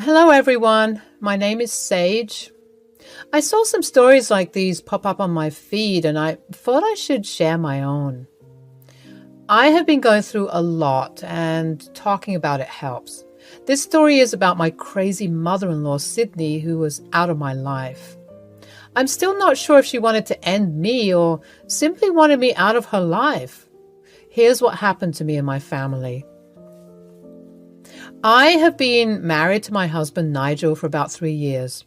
Hello everyone, my name is Sage. I saw some stories like these pop up on my feed and I thought I should share my own. I have been going through a lot and talking about it helps. This story is about my crazy mother-in-law Sydney, who was out of my life. I'm still not sure if she wanted to end me or simply wanted me out of her life. Here's what happened to me and my family. I have been married to my husband Nigel for about 3 years.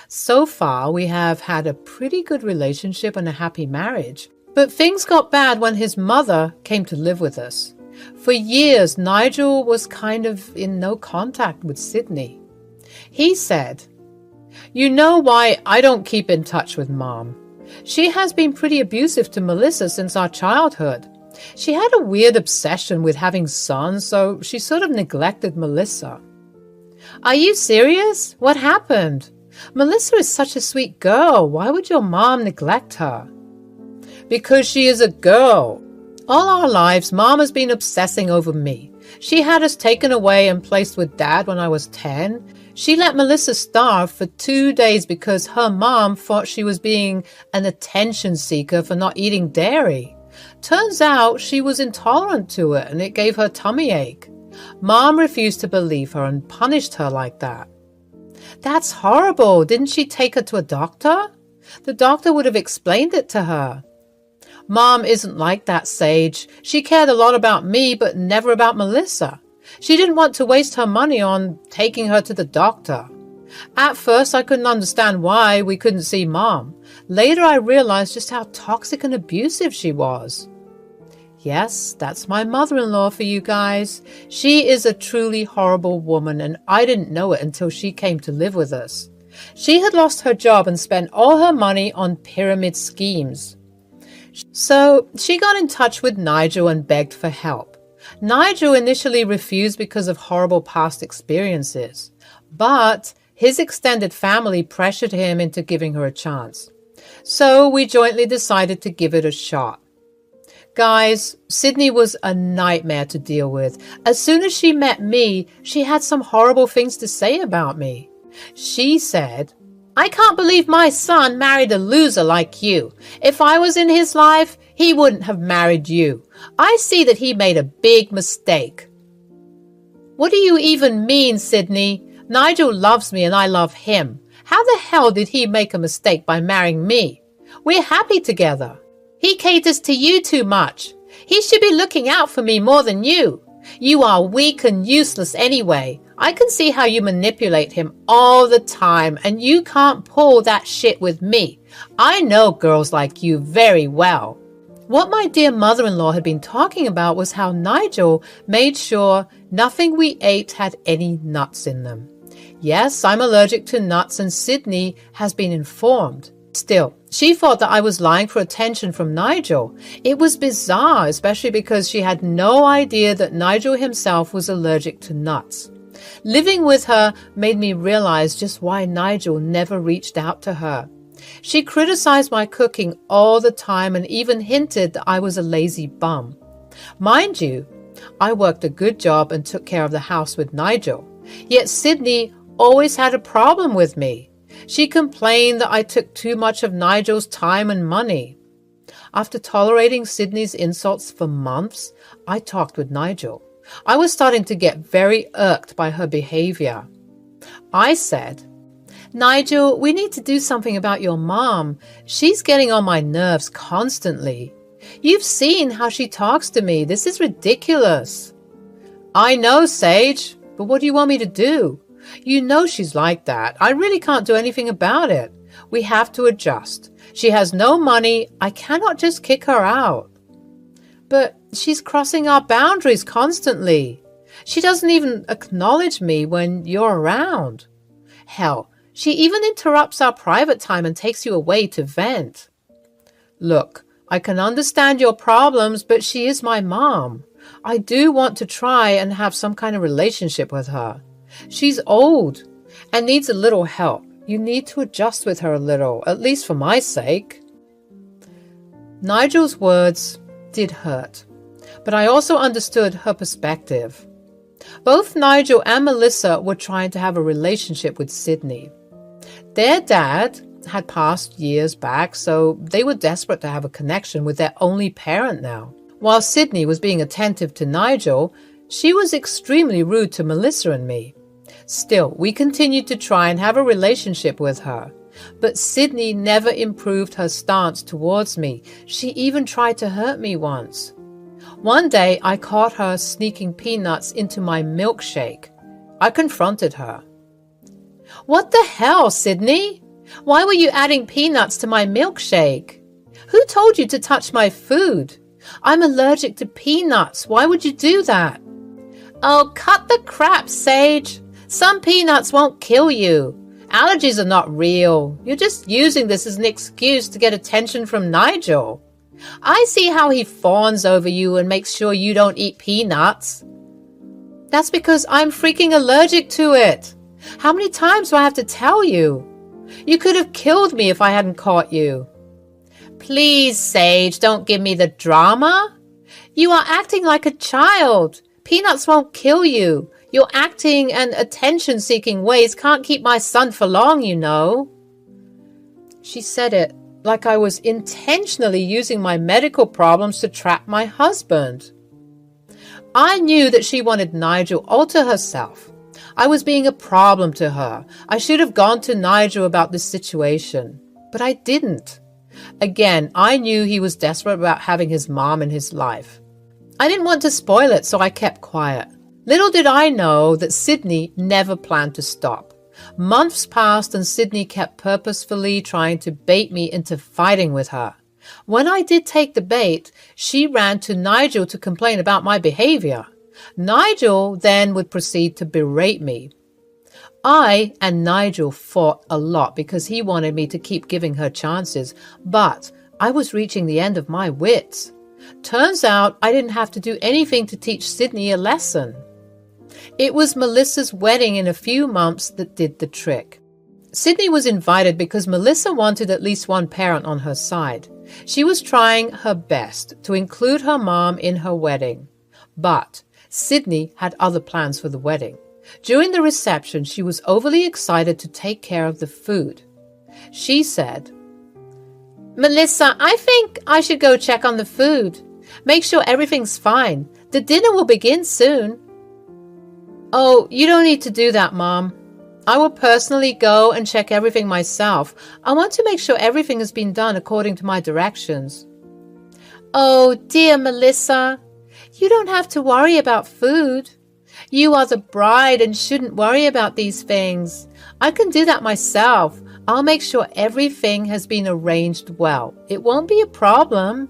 So far, we have had a pretty good relationship and a happy marriage. But things got bad when his mother came to live with us. For years, Nigel was kind of in no contact with Sydney. He said, "You know why I don't keep in touch with Mom? She has been pretty abusive to Melissa since our childhood. She had a weird obsession with having sons, so she sort of neglected Melissa." "Are you serious? What happened? Melissa is such a sweet girl. Why would your mom neglect her?" "Because she is a girl. All our lives, Mom has been obsessing over me. She had us taken away and placed with Dad when I was 10. She let Melissa starve for 2 days because her mom thought she was being an attention seeker for not eating dairy. Turns out she was intolerant to it and it gave her tummy ache. Mom refused to believe her and punished her like that." "That's horrible. Didn't she take her to a doctor? The doctor would have explained it to her." "Mom isn't like that, Sage. She cared a lot about me, but never about Melissa. She didn't want to waste her money on taking her to the doctor. At first, I couldn't understand why we couldn't see Mom. Later, I realized just how toxic and abusive she was." Yes, that's my mother-in-law for you guys. She is a truly horrible woman, and I didn't know it until she came to live with us. She had lost her job and spent all her money on pyramid schemes. So she got in touch with Nigel and begged for help. Nigel initially refused because of horrible past experiences, but his extended family pressured him into giving her a chance. So we jointly decided to give it a shot. Guys, Sydney was a nightmare to deal with. As soon as she met me, she had some horrible things to say about me. She said, "I can't believe my son married a loser like you. If I was in his life, he wouldn't have married you. I see that he made a big mistake." "What do you even mean, Sydney? Nigel loves me and I love him. How the hell did he make a mistake by marrying me? We're happy together. He caters to you too much. He should be looking out for me more than you. You are weak and useless anyway. I can see how you manipulate him all the time, and you can't pull that shit with me. I know girls like you very well." What my dear mother-in-law had been talking about was how Nigel made sure nothing we ate had any nuts in them. Yes, I'm allergic to nuts, and Sydney has been informed. Still, she thought that I was lying for attention from Nigel. It was bizarre, especially because she had no idea that Nigel himself was allergic to nuts. Living with her made me realize just why Nigel never reached out to her. She criticized my cooking all the time and even hinted that I was a lazy bum. Mind you, I worked a good job and took care of the house with Nigel. Yet Sydney always had a problem with me. She complained that I took too much of Nigel's time and money. After tolerating Sydney's insults for months, I talked with Nigel. I was starting to get very irked by her behavior. I said, "Nigel, we need to do something about your mom. She's getting on my nerves constantly. You've seen how she talks to me. This is ridiculous." "I know, Sage, but what do you want me to do? You know she's like that. I really can't do anything about it. We have to adjust. She has no money. I cannot just kick her out." "But she's crossing our boundaries constantly. She doesn't even acknowledge me when you're around. Hell, she even interrupts our private time and takes you away to vent." "Look, I can understand your problems, but she is my mom. I do want to try and have some kind of relationship with her. She's old and needs a little help. You need to adjust with her a little, at least for my sake." Nigel's words did hurt, but I also understood her perspective. Both Nigel and Melissa were trying to have a relationship with Sydney. Their dad had passed years back, so they were desperate to have a connection with their only parent now. While Sydney was being attentive to Nigel, she was extremely rude to Melissa and me. Still, we continued to try and have a relationship with her. But Sydney never improved her stance towards me. She even tried to hurt me once. One day, I caught her sneaking peanuts into my milkshake. I confronted her. "What the hell, Sydney? Why were you adding peanuts to my milkshake? Who told you to touch my food? I'm allergic to peanuts. Why would you do that?" "Oh, cut the crap, Sage. Some peanuts won't kill you. Allergies are not real. You're just using this as an excuse to get attention from Nigel. I see how he fawns over you and makes sure you don't eat peanuts." "That's because I'm freaking allergic to it. How many times do I have to tell you? You could have killed me if I hadn't caught you." "Please, Sage, don't give me the drama. You are acting like a child. Peanuts won't kill you. Your acting and attention-seeking ways can't keep my son for long, you know." She said it like I was intentionally using my medical problems to trap my husband. I knew that she wanted Nigel all to herself. I was being a problem to her. I should have gone to Nigel about this situation, but I didn't. Again, I knew he was desperate about having his mom in his life. I didn't want to spoil it, so I kept quiet. Little did I know that Sydney never planned to stop. Months passed and Sydney kept purposefully trying to bait me into fighting with her. When I did take the bait, she ran to Nigel to complain about my behavior. Nigel then would proceed to berate me. I and Nigel fought a lot because he wanted me to keep giving her chances, but I was reaching the end of my wits. Turns out I didn't have to do anything to teach Sydney a lesson. It was Melissa's wedding in a few months that did the trick. Sydney was invited because Melissa wanted at least one parent on her side. She was trying her best to include her mom in her wedding. But Sydney had other plans for the wedding. During the reception, she was overly excited to take care of the food. She said, "Melissa, I think I should go check on the food. Make sure everything's fine. The dinner will begin soon." "Oh, you don't need to do that, Mom. I will personally go and check everything myself. I want to make sure everything has been done according to my directions." "Oh, dear Melissa, you don't have to worry about food. You are the bride and shouldn't worry about these things. I can do that myself. I'll make sure everything has been arranged well. It won't be a problem."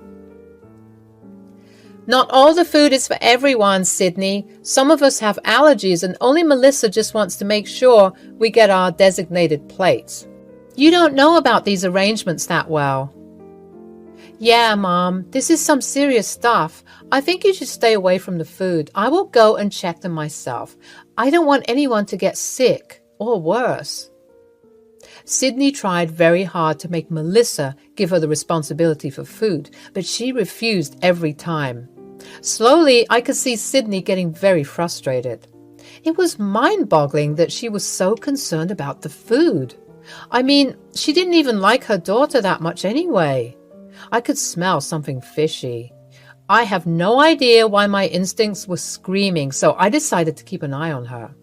"Not all the food is for everyone, Sydney. Some of us have allergies and only Melissa just wants to make sure we get our designated plates. You don't know about these arrangements that well." "Yeah, Mom, this is some serious stuff. I think you should stay away from the food. I will go and check them myself. I don't want anyone to get sick or worse." Sydney tried very hard to make Melissa give her the responsibility for food, but she refused every time. Slowly, I could see Sydney getting very frustrated. It was mind-boggling that she was so concerned about the food. I mean, she didn't even like her daughter that much anyway. I could smell something fishy. I have no idea why my instincts were screaming, so I decided to keep an eye on her.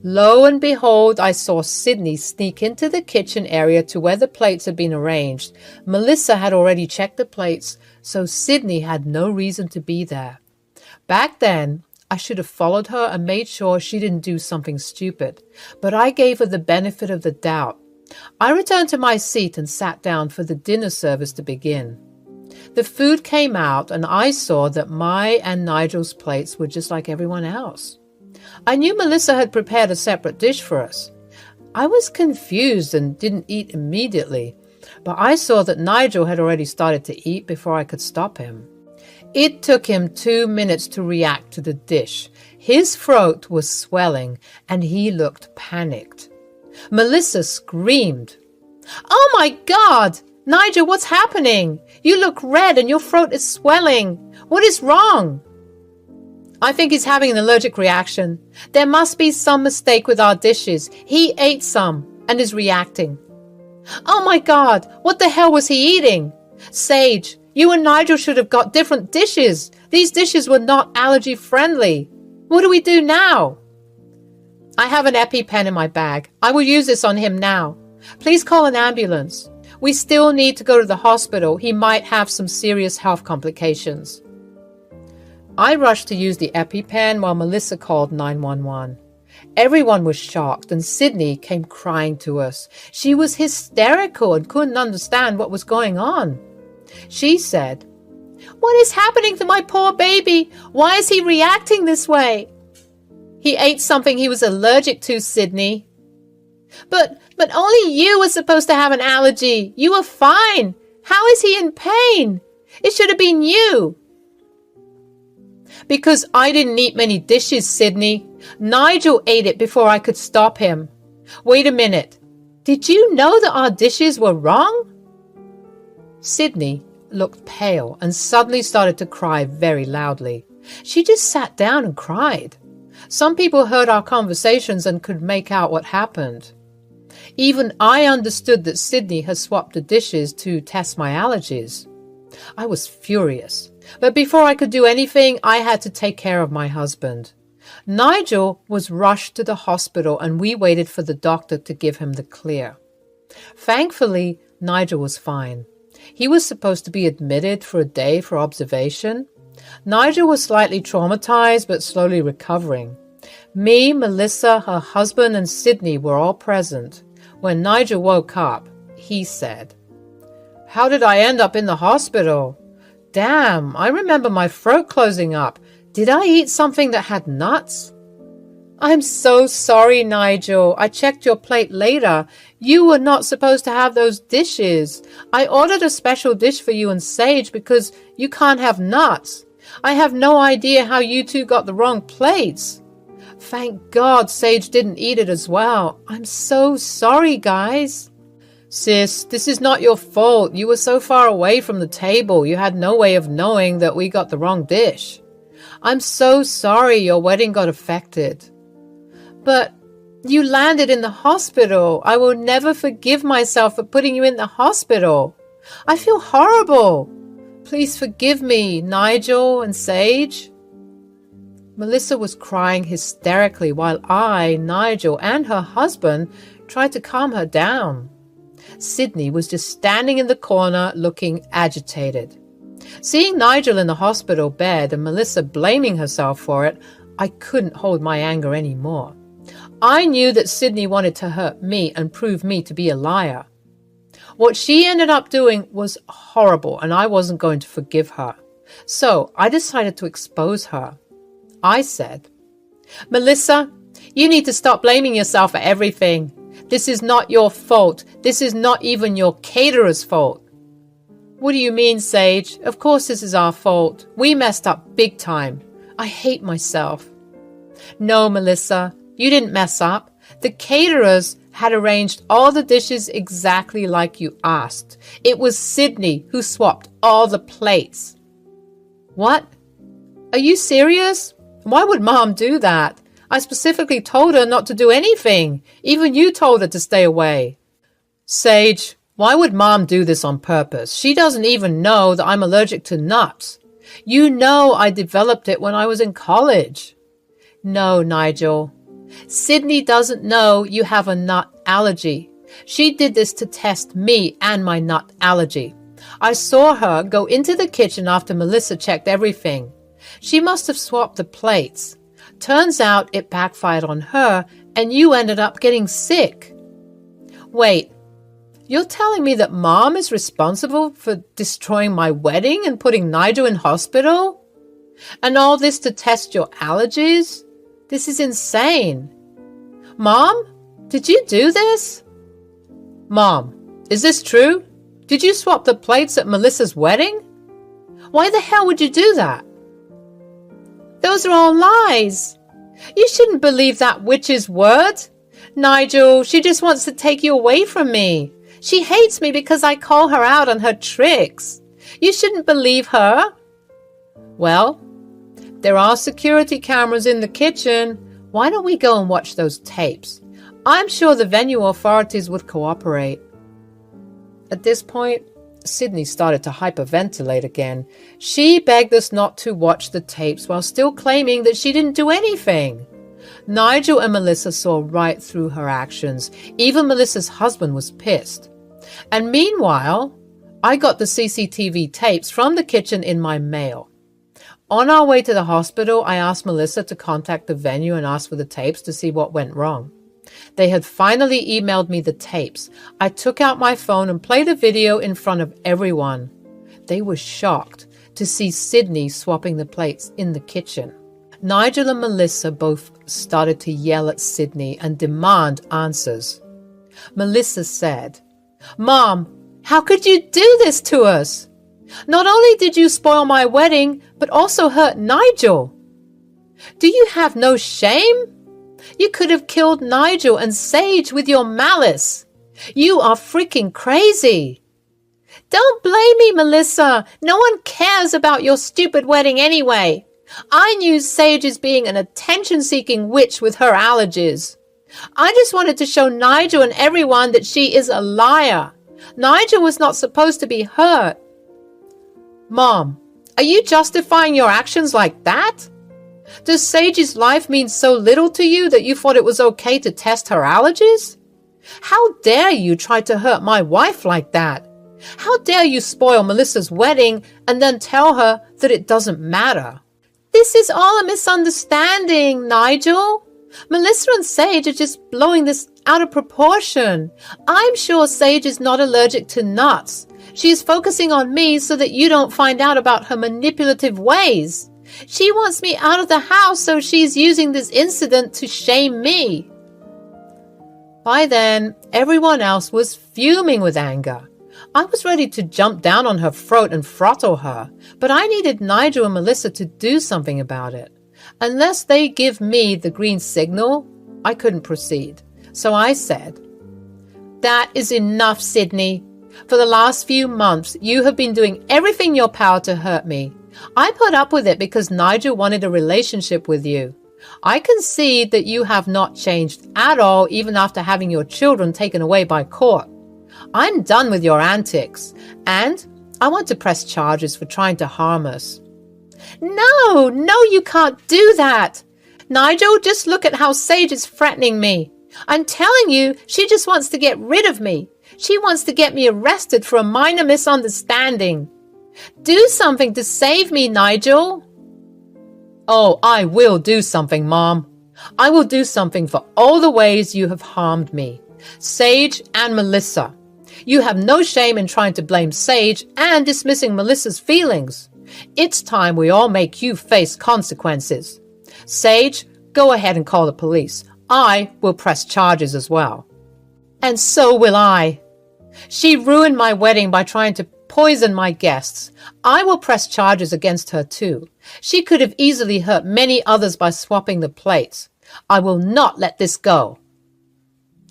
Lo and behold, I saw Sydney sneak into the kitchen area to where the plates had been arranged. Melissa had already checked the plates, so Sydney had no reason to be there. Back then, I should have followed her and made sure she didn't do something stupid, but I gave her the benefit of the doubt. I returned to my seat and sat down for the dinner service to begin. The food came out, and I saw that my and Nigel's plates were just like everyone else. I knew Melissa had prepared a separate dish for us. I was confused and didn't eat immediately, but I saw that Nigel had already started to eat before I could stop him. It took him 2 minutes to react to the dish. His throat was swelling, and he looked panicked. Melissa screamed, "Oh my God! Nigel, what's happening? You look red and your throat is swelling. What is wrong?" I think he's having an allergic reaction. There must be some mistake with our dishes. He ate some and is reacting. Oh my God, what the hell was he eating? Sage, you and Nigel should have got different dishes. These dishes were not allergy friendly. What do we do now? I have an EpiPen in my bag. I will use this on him now. Please call an ambulance. We still need to go to the hospital. He might have some serious health complications. I rushed to use the EpiPen while Melissa called 911. Everyone was shocked and Sydney came crying to us. She was hysterical and couldn't understand what was going on. She said, "What is happening to my poor baby? Why is he reacting this way?" "He ate something he was allergic to, Sydney." But only you were supposed to have an allergy. You were fine. How is he in pain? It should have been you. Because I didn't eat many dishes, Sydney. Nigel ate it before I could stop him. Wait a minute. Did you know that our dishes were wrong? Sydney looked pale and suddenly started to cry very loudly. She just sat down and cried. Some people heard our conversations and could make out what happened. Even I understood that Sydney had swapped the dishes to test my allergies. I was furious, but before I could do anything, I had to take care of my husband. Nigel was rushed to the hospital and we waited for the doctor to give him the clear. Thankfully, Nigel was fine. He was supposed to be admitted for a day for observation. Nigel was slightly traumatized but slowly recovering. Me, Melissa, her husband, and Sydney were all present. When Nigel woke up, he said, "How did I end up in the hospital? Damn, I remember my throat closing up. Did I eat something that had nuts?" "I'm so sorry, Nigel. I checked your plate later. You were not supposed to have those dishes. I ordered a special dish for you and Sage because you can't have nuts. I have no idea how you two got the wrong plates. Thank God Sage didn't eat it as well. I'm so sorry, guys." "Sis, this is not your fault. You were so far away from the table. You had no way of knowing that we got the wrong dish. I'm so sorry your wedding got affected." "But you landed in the hospital. I will never forgive myself for putting you in the hospital. I feel horrible. Please forgive me, Nigel and Sage." Melissa was crying hysterically while I, Nigel, and her husband tried to calm her down. Sydney was just standing in the corner looking agitated. Seeing Nigel in the hospital bed and Melissa blaming herself for it, I couldn't hold my anger anymore. I knew that Sydney wanted to hurt me and prove me to be a liar. What she ended up doing was horrible and I wasn't going to forgive her. So I decided to expose her. I said, "Melissa, you need to stop blaming yourself for everything. This is not your fault. This is not even your caterer's fault." "What do you mean, Sage? Of course this is our fault. We messed up big time. I hate myself." "No, Melissa, you didn't mess up. The caterers had arranged all the dishes exactly like you asked. It was Sydney who swapped all the plates." "What? Are you serious? Why would Mom do that? I specifically told her not to do anything. Even you told her to stay away." "Sage, why would Mom do this on purpose? She doesn't even know that I'm allergic to nuts. You know I developed it when I was in college." "No, Nigel. Sydney doesn't know you have a nut allergy. She did this to test me and my nut allergy. I saw her go into the kitchen after Melissa checked everything. She must have swapped the plates. Turns out it backfired on her and you ended up getting sick." "Wait, you're telling me that Mom is responsible for destroying my wedding and putting Nigel in hospital? And all this to test your allergies? This is insane. Mom, did you do this?" "Mom, is this true? Did you swap the plates at Melissa's wedding? Why the hell would you do that?" "Those are all lies. You shouldn't believe that witch's word. Nigel, she just wants to take you away from me. She hates me because I call her out on her tricks. You shouldn't believe her." "Well, There are security cameras in the kitchen. Why don't we go and watch those tapes? I'm sure the venue authorities would cooperate. At this point, Sydney started to hyperventilate again. She begged us not to watch the tapes while still claiming that she didn't do anything. Nigel and Melissa saw right through her actions. Even Melissa's husband was pissed. And meanwhile, I got the CCTV tapes from the kitchen in my mail. On our way to the hospital, I asked Melissa to contact the venue and ask for the tapes to see what went wrong. They had finally emailed me the tapes. I took out my phone and played a video in front of everyone. They were shocked to see Sydney swapping the plates in the kitchen. Nigel and Melissa both started to yell at Sydney and demand answers. Melissa said, "Mom, how could you do this to us? Not only did you spoil my wedding, but also hurt Nigel. Do you have no shame? You could have killed Nigel and Sage with your malice. You are freaking crazy. Don't blame me, Melissa. No one cares about your stupid wedding anyway. I knew Sage as being an attention-seeking witch with her allergies. I just wanted to show Nigel and everyone that she is a liar. Nigel was not supposed to be hurt." Mom, are you justifying your actions like that? Does Sage's life mean so little to you that you thought it was okay to test her allergies? How dare you try to hurt my wife like that? How dare you spoil Melissa's wedding and then tell her that it doesn't matter? This is all a misunderstanding, Nigel. Melissa and Sage are just blowing this out of proportion. I'm sure Sage is not allergic to nuts. She is focusing on me so that you don't find out about her manipulative ways. She wants me out of the house, so she's using this incident to shame me. By then, everyone else was fuming with anger. I was ready to jump down on her throat and throttle her, but I needed Nigel and Melissa to do something about it. Unless they give me the green signal, I couldn't proceed. So I said, "That is enough, Sydney. For the last few months, you have been doing everything in your power to hurt me. I put up with it because Nigel wanted a relationship with you. I concede that you have not changed at all, even after having your children taken away by court. I'm done with your antics, and I want to press charges for trying to harm us." No, you can't do that. Nigel, just look at how Sage is threatening me. I'm telling you, she just wants to get rid of me. She wants to get me arrested for a minor misunderstanding. Do something to save me, Nigel. Oh, I will do something, Mom. I will do something for all the ways you have harmed me. Sage and Melissa. You have no shame in trying to blame Sage and dismissing Melissa's feelings. It's time we all make you face consequences. Sage, go ahead and call the police. I will press charges as well. And so will I. She ruined my wedding by trying to poison my guests. I will press charges against her too. She could have easily hurt many others by swapping the plates. I will not let this go.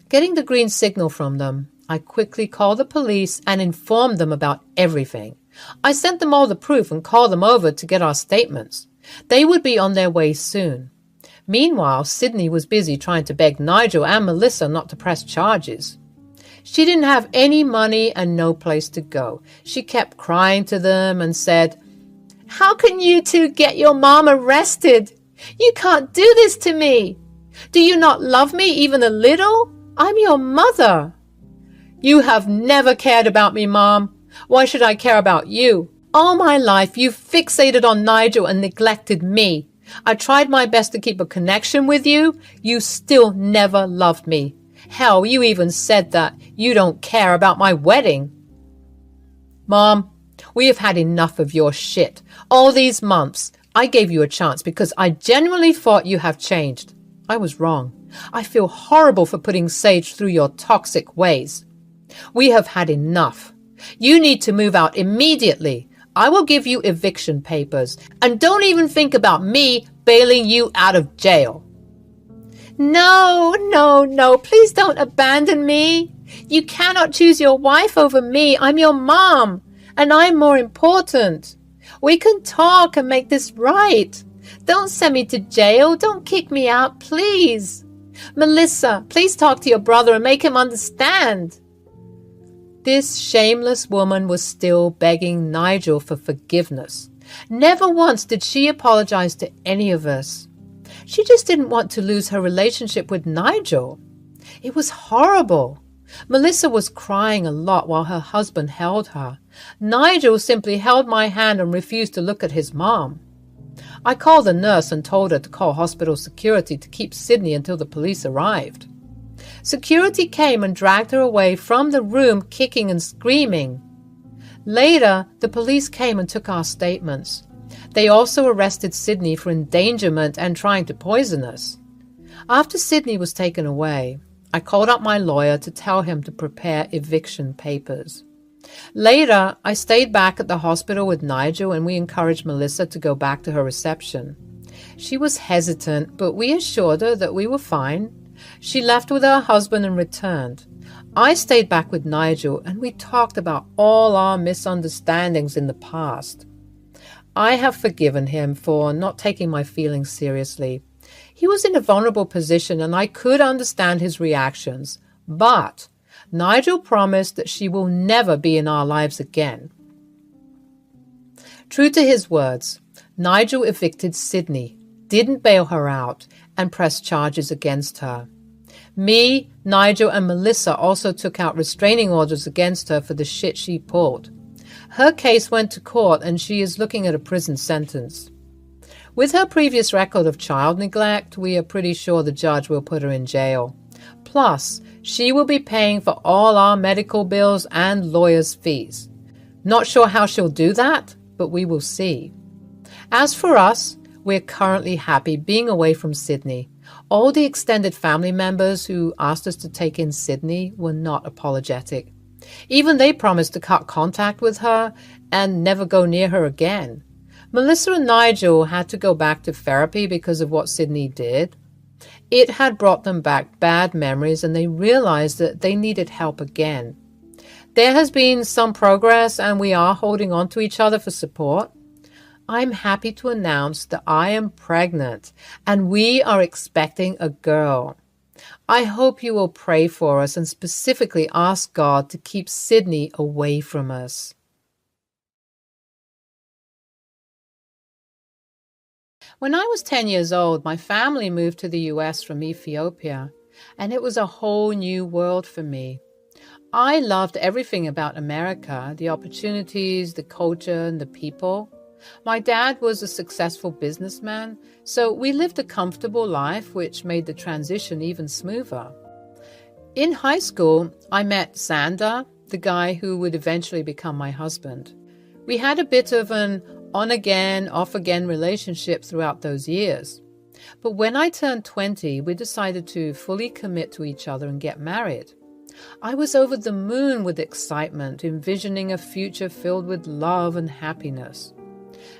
Getting the green signal from them, I quickly called the police and informed them about everything. I sent them all the proof and called them over to get our statements. They would be on their way soon. Meanwhile, Sydney was busy trying to beg Nigel and Melissa not to press charges. She didn't have any money and no place to go. She kept crying to them and said, "How can you two get your mom arrested? You can't do this to me. Do you not love me even a little? I'm your mother." "You have never cared about me, Mom. Why should I care about you? All my life you fixated on Nigel and neglected me. I tried my best to keep a connection with you. You still never loved me. Hell, you even said that you don't care about my wedding." "Mom, we have had enough of your shit. All these months, I gave you a chance because I genuinely thought you have changed. I was wrong. I feel horrible for putting Sage through your toxic ways. We have had enough. You need to move out immediately. I will give you eviction papers. And don't even think about me bailing you out of jail." No, please don't abandon me. You cannot choose your wife over me. I'm your mom, and I'm more important. We can talk and make this right. Don't send me to jail. Don't kick me out, please. Melissa, please talk to your brother and make him understand. This shameless woman was still begging Nigel for forgiveness. Never once did she apologize to any of us. She just didn't want to lose her relationship with Nigel. It was horrible. Melissa was crying a lot while her husband held her. Nigel simply held my hand and refused to look at his mom. I called the nurse and told her to call hospital security to keep Sydney until the police arrived. Security came and dragged her away from the room, kicking and screaming. Later, the police came and took our statements. They also arrested Sydney for endangerment and trying to poison us. After Sydney was taken away, I called up my lawyer to tell him to prepare eviction papers. Later, I stayed back at the hospital with Nigel and we encouraged Melissa to go back to her reception. She was hesitant, but we assured her that we were fine. She left with her husband and returned. I stayed back with Nigel and we talked about all our misunderstandings in the past. I have forgiven him for not taking my feelings seriously. He was in a vulnerable position and I could understand his reactions, but Nigel promised that she will never be in our lives again. True to his words, Nigel evicted Sydney, didn't bail her out, and pressed charges against her. Me, Nigel, and Melissa also took out restraining orders against her for the shit she pulled. Her case went to court and she is looking at a prison sentence. With her previous record of child neglect, we are pretty sure the judge will put her in jail. Plus, she will be paying for all our medical bills and lawyers' fees. Not sure how she'll do that, but we will see. As for us, we're currently happy being away from Sydney. All the extended family members who asked us to take in Sydney were not apologetic. Even they promised to cut contact with her and never go near her again. Melissa and Nigel had to go back to therapy because of what Sydney did. It had brought them back bad memories and they realized that they needed help again. There has been some progress and we are holding on to each other for support. I'm happy to announce that I am pregnant and we are expecting a girl. I hope you will pray for us and specifically ask God to keep Sydney away from us. When I was 10 years old, my family moved to the US from Ethiopia, and it was a whole new world for me. I loved everything about America, the opportunities, the culture, and the people. My dad was a successful businessman, so we lived a comfortable life, which made the transition even smoother. In high school, I met Xander, the guy who would eventually become my husband. We had a bit of an on-again, off-again relationship throughout those years. But when I turned 20, we decided to fully commit to each other and get married. I was over the moon with excitement, envisioning a future filled with love and happiness.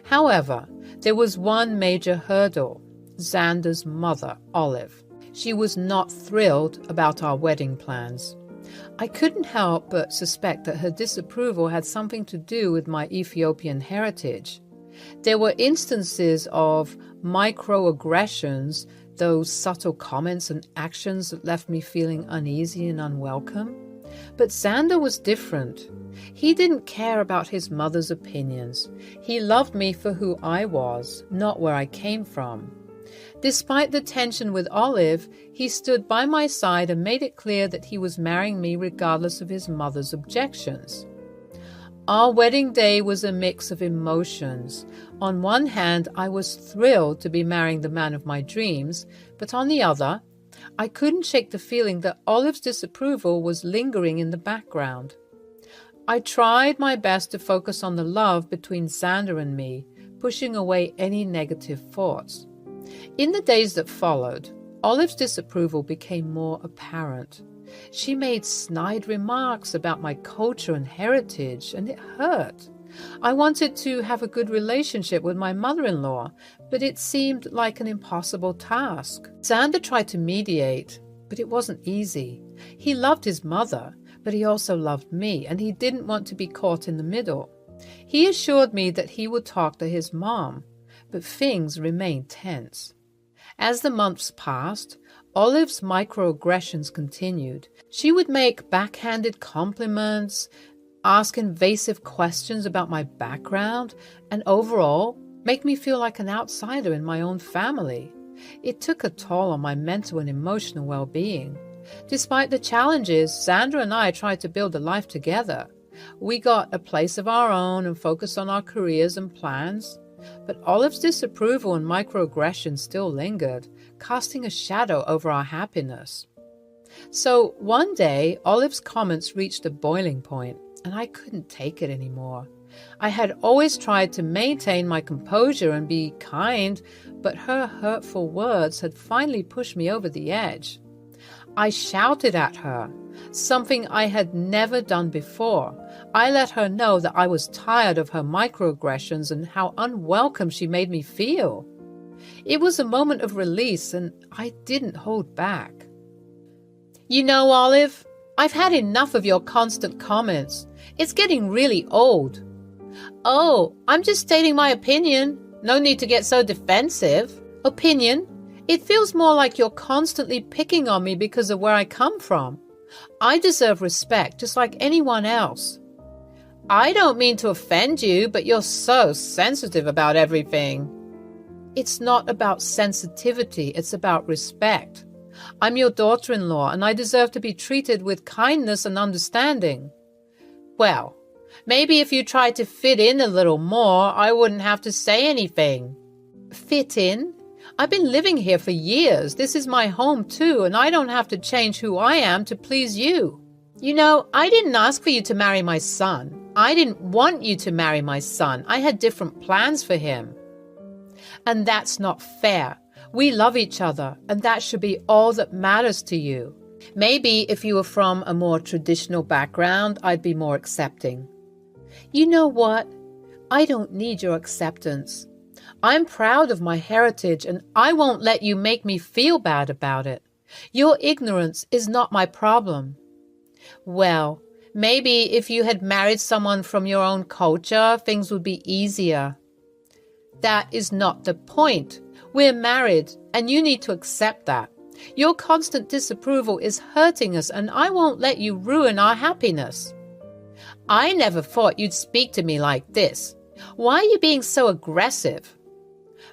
However, there was one major hurdle: Xander's mother, Olive. She was not thrilled about our wedding plans. I couldn't help but suspect that her disapproval had something to do with my Ethiopian heritage. There were instances of microaggressions, those subtle comments and actions that left me feeling uneasy and unwelcome. But Xander was different. He didn't care about his mother's opinions. He loved me for who I was, not where I came from. Despite the tension with Olive, he stood by my side and made it clear that he was marrying me regardless of his mother's objections. Our wedding day was a mix of emotions. On one hand, I was thrilled to be marrying the man of my dreams, but on the other, I couldn't shake the feeling that Olive's disapproval was lingering in the background. I tried my best to focus on the love between Xander and me, pushing away any negative thoughts. In the days that followed, Olive's disapproval became more apparent. She made snide remarks about my culture and heritage, and it hurt. I wanted to have a good relationship with my mother-in-law, but it seemed like an impossible task. Xander tried to mediate, but it wasn't easy. He loved his mother, but he also loved me, and he didn't want to be caught in the middle. He assured me that he would talk to his mom, but things remained tense. As the months passed, Olive's microaggressions continued. She would make backhanded compliments, ask invasive questions about my background, and overall make me feel like an outsider in my own family. It took a toll on my mental and emotional well-being. Despite the challenges, Sandra and I tried to build a life together. We got a place of our own and focused on our careers and plans. But Olive's disapproval and microaggressions still lingered, casting a shadow over our happiness. So one day, Olive's comments reached a boiling point, and I couldn't take it anymore. I had always tried to maintain my composure and be kind, but her hurtful words had finally pushed me over the edge. I shouted at her, something I had never done before. I let her know that I was tired of her microaggressions and how unwelcome she made me feel. It was a moment of release, and I didn't hold back. "You know, Olive, I've had enough of your constant comments. It's getting really old." "Oh, I'm just stating my opinion. No need to get so defensive." "Opinion? It feels more like you're constantly picking on me because of where I come from. I deserve respect just like anyone else." "I don't mean to offend you, but you're so sensitive about everything." "It's not about sensitivity, it's about respect. I'm your daughter-in-law, and I deserve to be treated with kindness and understanding." "Well, maybe if you tried to fit in a little more, I wouldn't have to say anything." "Fit in? I've been living here for years. This is my home too, and I don't have to change who I am to please you. You know, I didn't ask for you to marry my son. I didn't want you to marry my son. I had different plans for him. And that's not fair. We love each other, and that should be all that matters to you. Maybe if you were from a more traditional background, I'd be more accepting." "You know what? I don't need your acceptance. I'm proud of my heritage, and I won't let you make me feel bad about it. Your ignorance is not my problem." "Well, maybe if you had married someone from your own culture, things would be easier." "That is not the point. We're married, and you need to accept that. Your constant disapproval is hurting us, and I won't let you ruin our happiness." "I never thought you'd speak to me like this. Why are you being so aggressive?"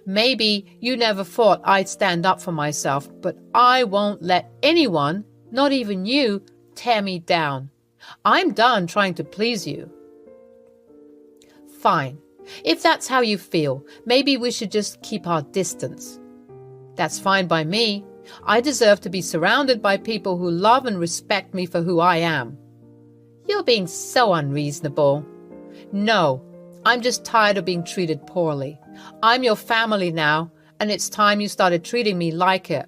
"Maybe you never thought I'd stand up for myself, but I won't let anyone, not even you, tear me down. I'm done trying to please you." "Fine. If that's how you feel, maybe we should just keep our distance." "That's fine by me. I deserve to be surrounded by people who love and respect me for who I am." "You're being so unreasonable." "No, I'm just tired of being treated poorly. I'm your family now, and it's time you started treating me like it.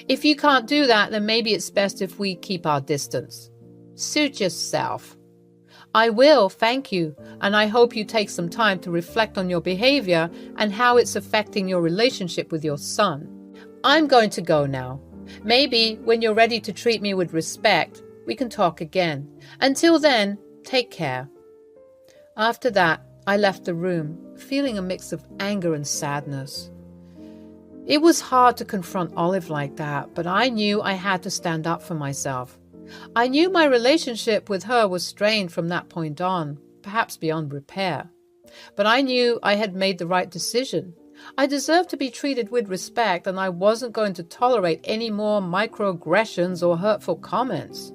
If you can't do that, then maybe it's best if we keep our distance." "Suit yourself." "I will, thank you, and I hope you take some time to reflect on your behavior and how it's affecting your relationship with your son. I'm going to go now. Maybe when you're ready to treat me with respect, we can talk again. Until then, take care." After that, I left the room, feeling a mix of anger and sadness. It was hard to confront Olive like that, but I knew I had to stand up for myself. I knew my relationship with her was strained from that point on, perhaps beyond repair. But I knew I had made the right decision. I deserved to be treated with respect, and I wasn't going to tolerate any more microaggressions or hurtful comments.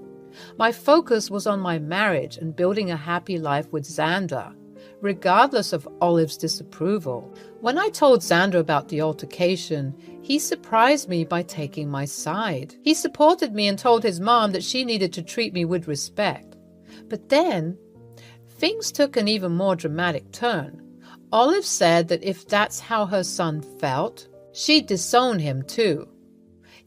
My focus was on my marriage and building a happy life with Xander, regardless of Olive's disapproval. When I told Xander about the altercation, he surprised me by taking my side. He supported me and told his mom that she needed to treat me with respect. But then, things took an even more dramatic turn. Olive said that if that's how her son felt, she'd disown him too.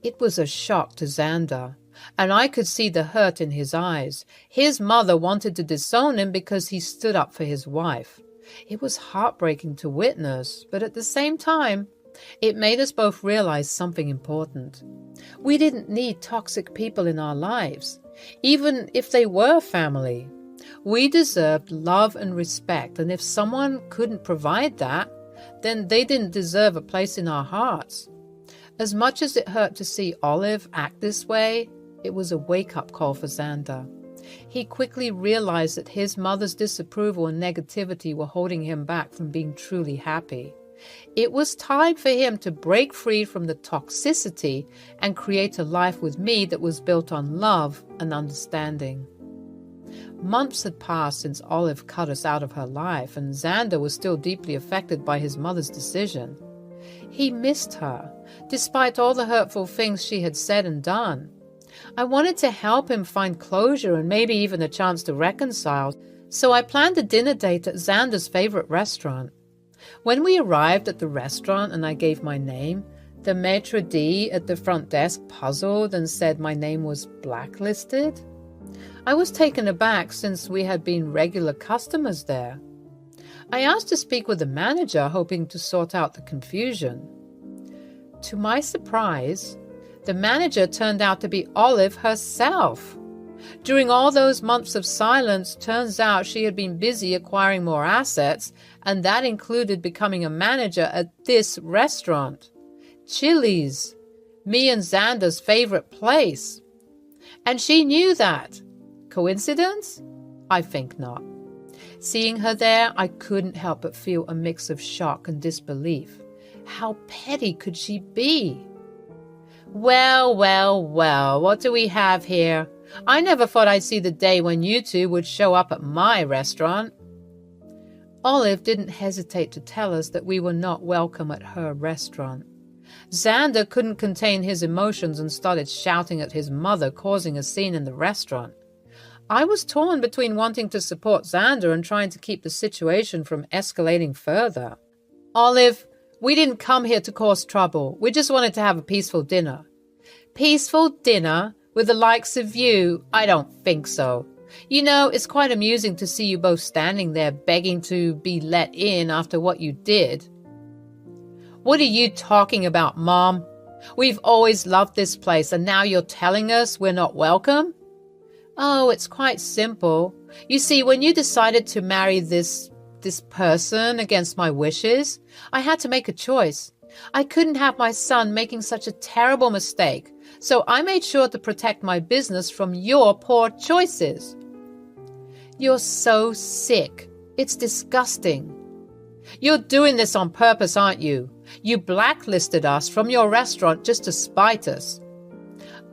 It was a shock to Xander, and I could see the hurt in his eyes. His mother wanted to disown him because he stood up for his wife. It was heartbreaking to witness, but at the same time, it made us both realize something important. We didn't need toxic people in our lives, even if they were family. We deserved love and respect, and if someone couldn't provide that, then they didn't deserve a place in our hearts. As much as it hurt to see Olive act this way, it was a wake-up call for Xander. He quickly realized that his mother's disapproval and negativity were holding him back from being truly happy. It was time for him to break free from the toxicity and create a life with me that was built on love and understanding. Months had passed since Olive cut us out of her life, and Xander was still deeply affected by his mother's decision. He missed her, despite all the hurtful things she had said and done. I wanted to help him find closure and maybe even a chance to reconcile, so I planned a dinner date at Xander's favorite restaurant. When we arrived at the restaurant and I gave my name, the maitre d' at the front desk puzzled and said my name was blacklisted. I was taken aback since we had been regular customers there. I asked to speak with the manager, hoping to sort out the confusion. To my surprise, the manager turned out to be Olive herself. During all those months of silence, turns out she had been busy acquiring more assets, and that included becoming a manager at this restaurant. Chili's, me and Xander's favorite place. And she knew that. Coincidence? I think not. Seeing her there, I couldn't help but feel a mix of shock and disbelief. How petty could she be? Well, what do we have here? I never thought I'd see the day when you two would show up at my restaurant. Olive didn't hesitate to tell us that we were not welcome at her restaurant. Xander couldn't contain his emotions and started shouting at his mother, causing a scene in the restaurant. I was torn between wanting to support Xander and trying to keep the situation from escalating further. Olive, we didn't come here to cause trouble. We just wanted to have a peaceful dinner. Peaceful dinner? With the likes of you? I don't think so. You know, it's quite amusing to see you both standing there begging to be let in after what you did. What are you talking about, Mom? We've always loved this place, and now you're telling us we're not welcome? Oh, it's quite simple. You see, when you decided to marry this person against my wishes, I had to make a choice. I couldn't have my son making such a terrible mistake, so I made sure to protect my business from your poor choices. You're so sick. It's disgusting. You're doing this on purpose, aren't you? You blacklisted us from your restaurant just to spite us.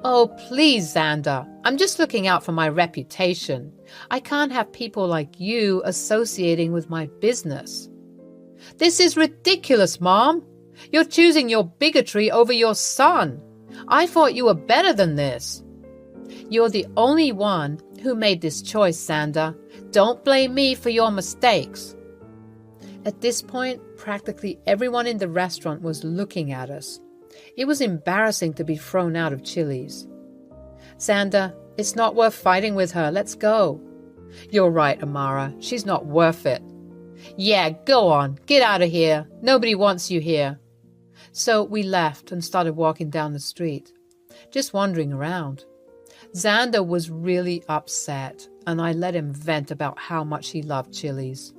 Oh, please, Xander. I'm just looking out for my reputation. I can't have people like you associating with my business. This is ridiculous, Mom. You're choosing your bigotry over your son. I thought you were better than this. You're the only one who made this choice, Xander. Don't blame me for your mistakes. At this point, practically everyone in the restaurant was looking at us. It was embarrassing to be thrown out of Chili's. Xander, it's not worth fighting with her. Let's go. You're right, Amara. She's not worth it. Yeah, go on. Get out of here. Nobody wants you here. So we left and started walking down the street, just wandering around. Xander was really upset, and I let him vent about how much he loved Chili's.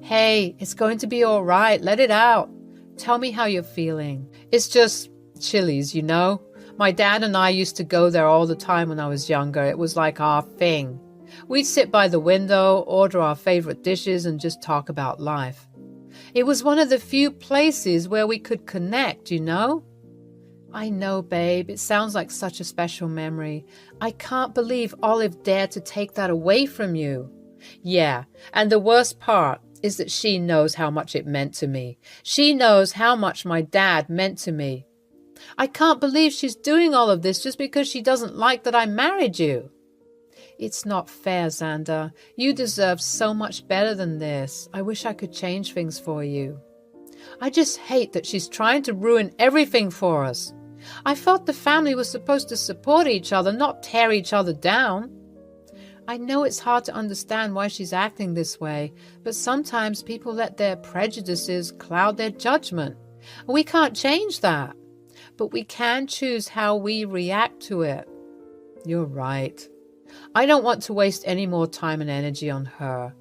Hey, it's going to be all right. Let it out. Tell me how you're feeling. It's just Chili's, you know? My dad and I used to go there all the time when I was younger. It was like our thing. We'd sit by the window, order our favorite dishes, and just talk about life. It was one of the few places where we could connect, you know? I know, babe. It sounds like such a special memory. I can't believe Olive dared to take that away from you. Yeah, and the worst part is that she knows how much it meant to me. She knows how much my dad meant to me. I can't believe she's doing all of this just because she doesn't like that I married you. It's not fair, Xander. You deserve so much better than this. I wish I could change things for you. I just hate that she's trying to ruin everything for us. I thought the family was supposed to support each other, not tear each other down. I know it's hard to understand why she's acting this way, but sometimes people let their prejudices cloud their judgment. We can't change that, but we can choose how we react to it. You're right. I don't want to waste any more time and energy on her.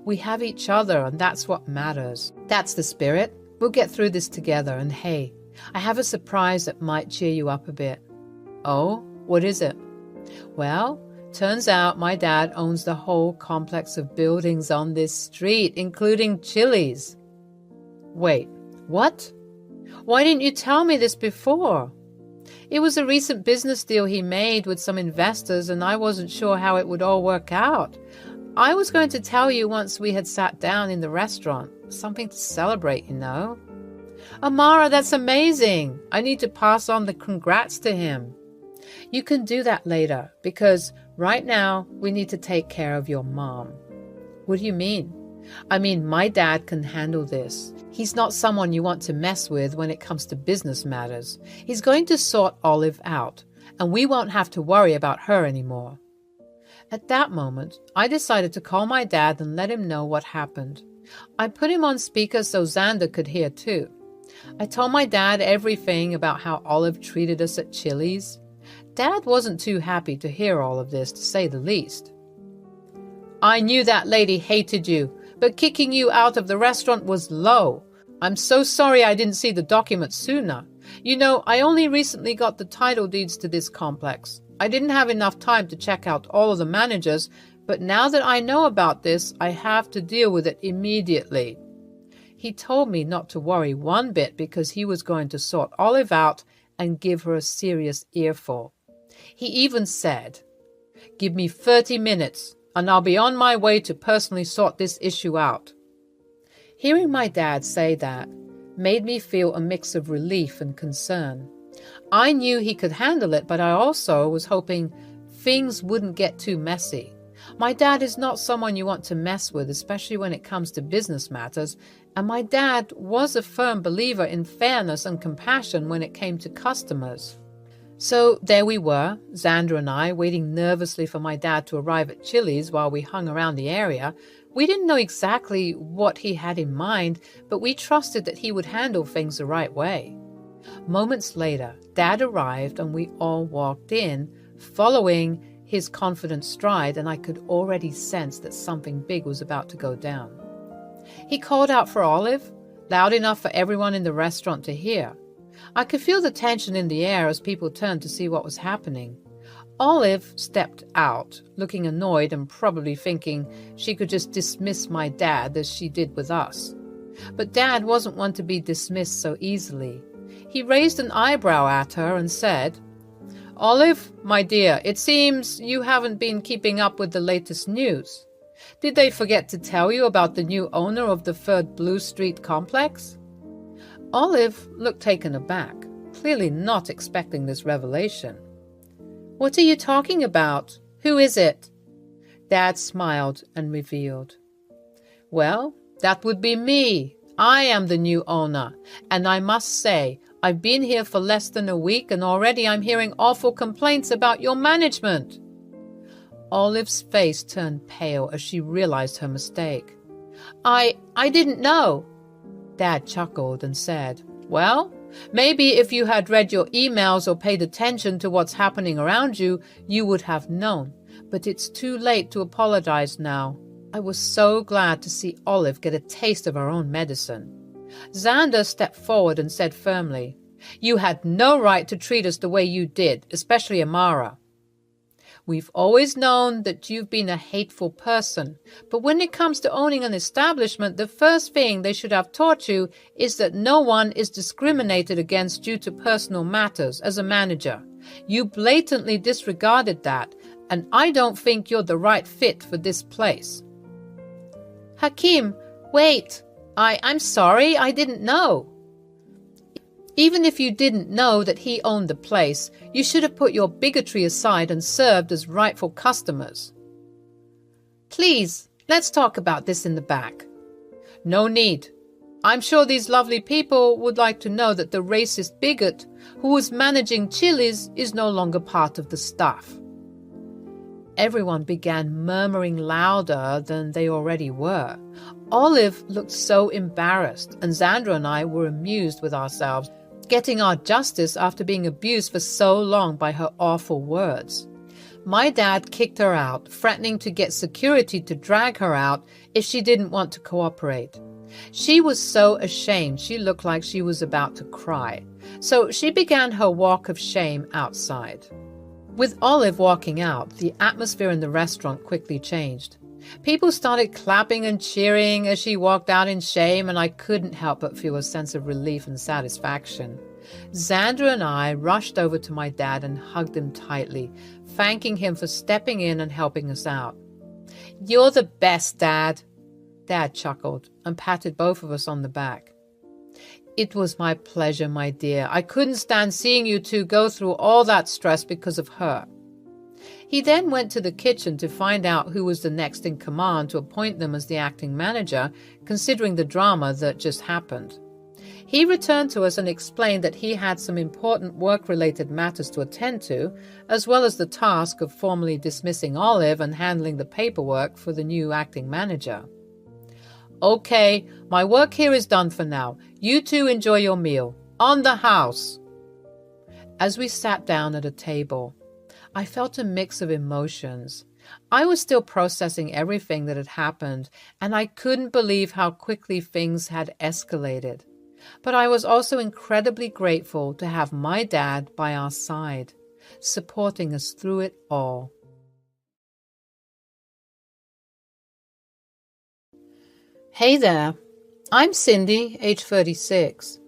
We have each other, and that's what matters. That's the spirit. We'll get through this together, and hey, I have a surprise that might cheer you up a bit. Oh, what is it? Well, turns out my dad owns the whole complex of buildings on this street, including Chili's. Wait, what? Why didn't you tell me this before? It was a recent business deal he made with some investors, and I wasn't sure how it would all work out. I was going to tell you once we had sat down in the restaurant. Something to celebrate, you know. Amara, that's amazing. I need to pass on the congrats to him. You can do that later, because right now we need to take care of your mom. What do you mean? I mean, my dad can handle this. He's not someone you want to mess with when it comes to business matters. He's going to sort Olive out, and we won't have to worry about her anymore. At that moment, I decided to call my dad and let him know what happened. I put him on speaker so Xander could hear too. I told my dad everything about how Olive treated us at Chili's. Dad wasn't too happy to hear all of this, to say the least. I knew that lady hated you, but kicking you out of the restaurant was low. I'm so sorry I didn't see the documents sooner. You know, I only recently got the title deeds to this complex. I didn't have enough time to check out all of the managers, but now that I know about this, I have to deal with it immediately. He told me not to worry one bit because he was going to sort Olive out and give her a serious earful. He even said, "Give me 30 minutes, and I'll be on my way to personally sort this issue out." Hearing my dad say that made me feel a mix of relief and concern. I knew he could handle it, but I also was hoping things wouldn't get too messy. My dad is not someone you want to mess with, especially when it comes to business matters, and my dad was a firm believer in fairness and compassion when it came to customers. So there we were, Xander and I, waiting nervously for my dad to arrive at Chili's while we hung around the area. We didn't know exactly what he had in mind, but we trusted that he would handle things the right way. Moments later, Dad arrived and we all walked in, following his confident stride, and I could already sense that something big was about to go down. He called out for Olive, loud enough for everyone in the restaurant to hear. I could feel the tension in the air as people turned to see what was happening. Olive stepped out, looking annoyed and probably thinking she could just dismiss my dad as she did with us. But Dad wasn't one to be dismissed so easily. He raised an eyebrow at her and said, "Olive, my dear, it seems you haven't been keeping up with the latest news. Did they forget to tell you about the new owner of the 3rd Blue Street complex?" Olive looked taken aback, clearly not expecting this revelation. "What are you talking about? Who is it?" Dad smiled and revealed. "Well, that would be me. I am the new owner, and I must say, I've been here for less than a week and already I'm hearing awful complaints about your management." Olive's face turned pale as she realized her mistake. I didn't know." Dad chuckled and said, "Well, maybe if you had read your emails or paid attention to what's happening around you, you would have known. But it's too late to apologize now. I was so glad to see Olive get a taste of her own medicine." Xander stepped forward and said firmly, "You had no right to treat us the way you did, especially Amara. We've always known that you've been a hateful person, but when it comes to owning an establishment, the first thing they should have taught you is that no one is discriminated against due to personal matters as a manager. You blatantly disregarded that, and I don't think you're the right fit for this place." "Hakeem, wait. I'm sorry, I didn't know." "Even if you didn't know that he owned the place, you should have put your bigotry aside and served as rightful customers." "Please, let's talk about this in the back." "No need. I'm sure these lovely people would like to know that the racist bigot who was managing Chili's is no longer part of the staff." Everyone began murmuring louder than they already were. Olive looked so embarrassed, and Xander and I were amused with ourselves, getting our justice after being abused for so long by her awful words. My dad kicked her out, threatening to get security to drag her out if she didn't want to cooperate. She was so ashamed she looked like she was about to cry, so she began her walk of shame outside. With Olive walking out, the atmosphere in the restaurant quickly changed. People started clapping and cheering as she walked out in shame, and I couldn't help but feel a sense of relief and satisfaction. Xandra and I rushed over to my dad and hugged him tightly, thanking him for stepping in and helping us out. "You're the best, Dad." Dad chuckled and patted both of us on the back. "It was my pleasure, my dear. I couldn't stand seeing you two go through all that stress because of her." He then went to the kitchen to find out who was the next in command to appoint them as the acting manager, considering the drama that just happened. He returned to us and explained that he had some important work-related matters to attend to, as well as the task of formally dismissing Olive and handling the paperwork for the new acting manager. "Okay, my work here is done for now. You two enjoy your meal. On the house." As we sat down at a table, I felt a mix of emotions. I was still processing everything that had happened, and I couldn't believe how quickly things had escalated. But I was also incredibly grateful to have my dad by our side, supporting us through it all. Hey there, I'm Cindy, age 36.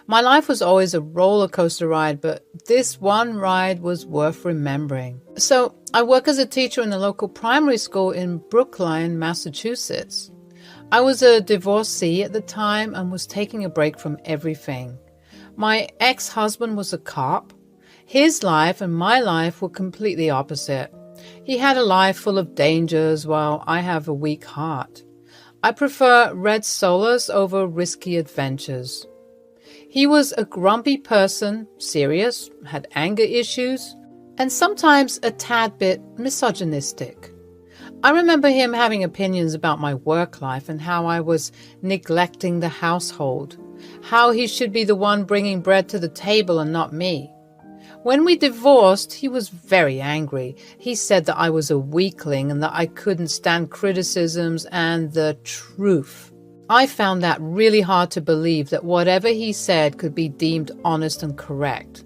My life was always a roller coaster ride, but this one ride was worth remembering. So I work as a teacher in a local primary school in Brookline, Massachusetts. I was a divorcee at the time and was taking a break from everything. My ex-husband was a cop. His life and my life were completely opposite. He had a life full of dangers while I have a weak heart. I prefer red solace over risky adventures. He was a grumpy person, serious, had anger issues, and sometimes a tad bit misogynistic. I remember him having opinions about my work life and how I was neglecting the household, how he should be the one bringing bread to the table and not me. When we divorced, he was very angry. He said that I was a weakling and that I couldn't stand criticisms and the truth. I found that really hard to believe that whatever he said could be deemed honest and correct.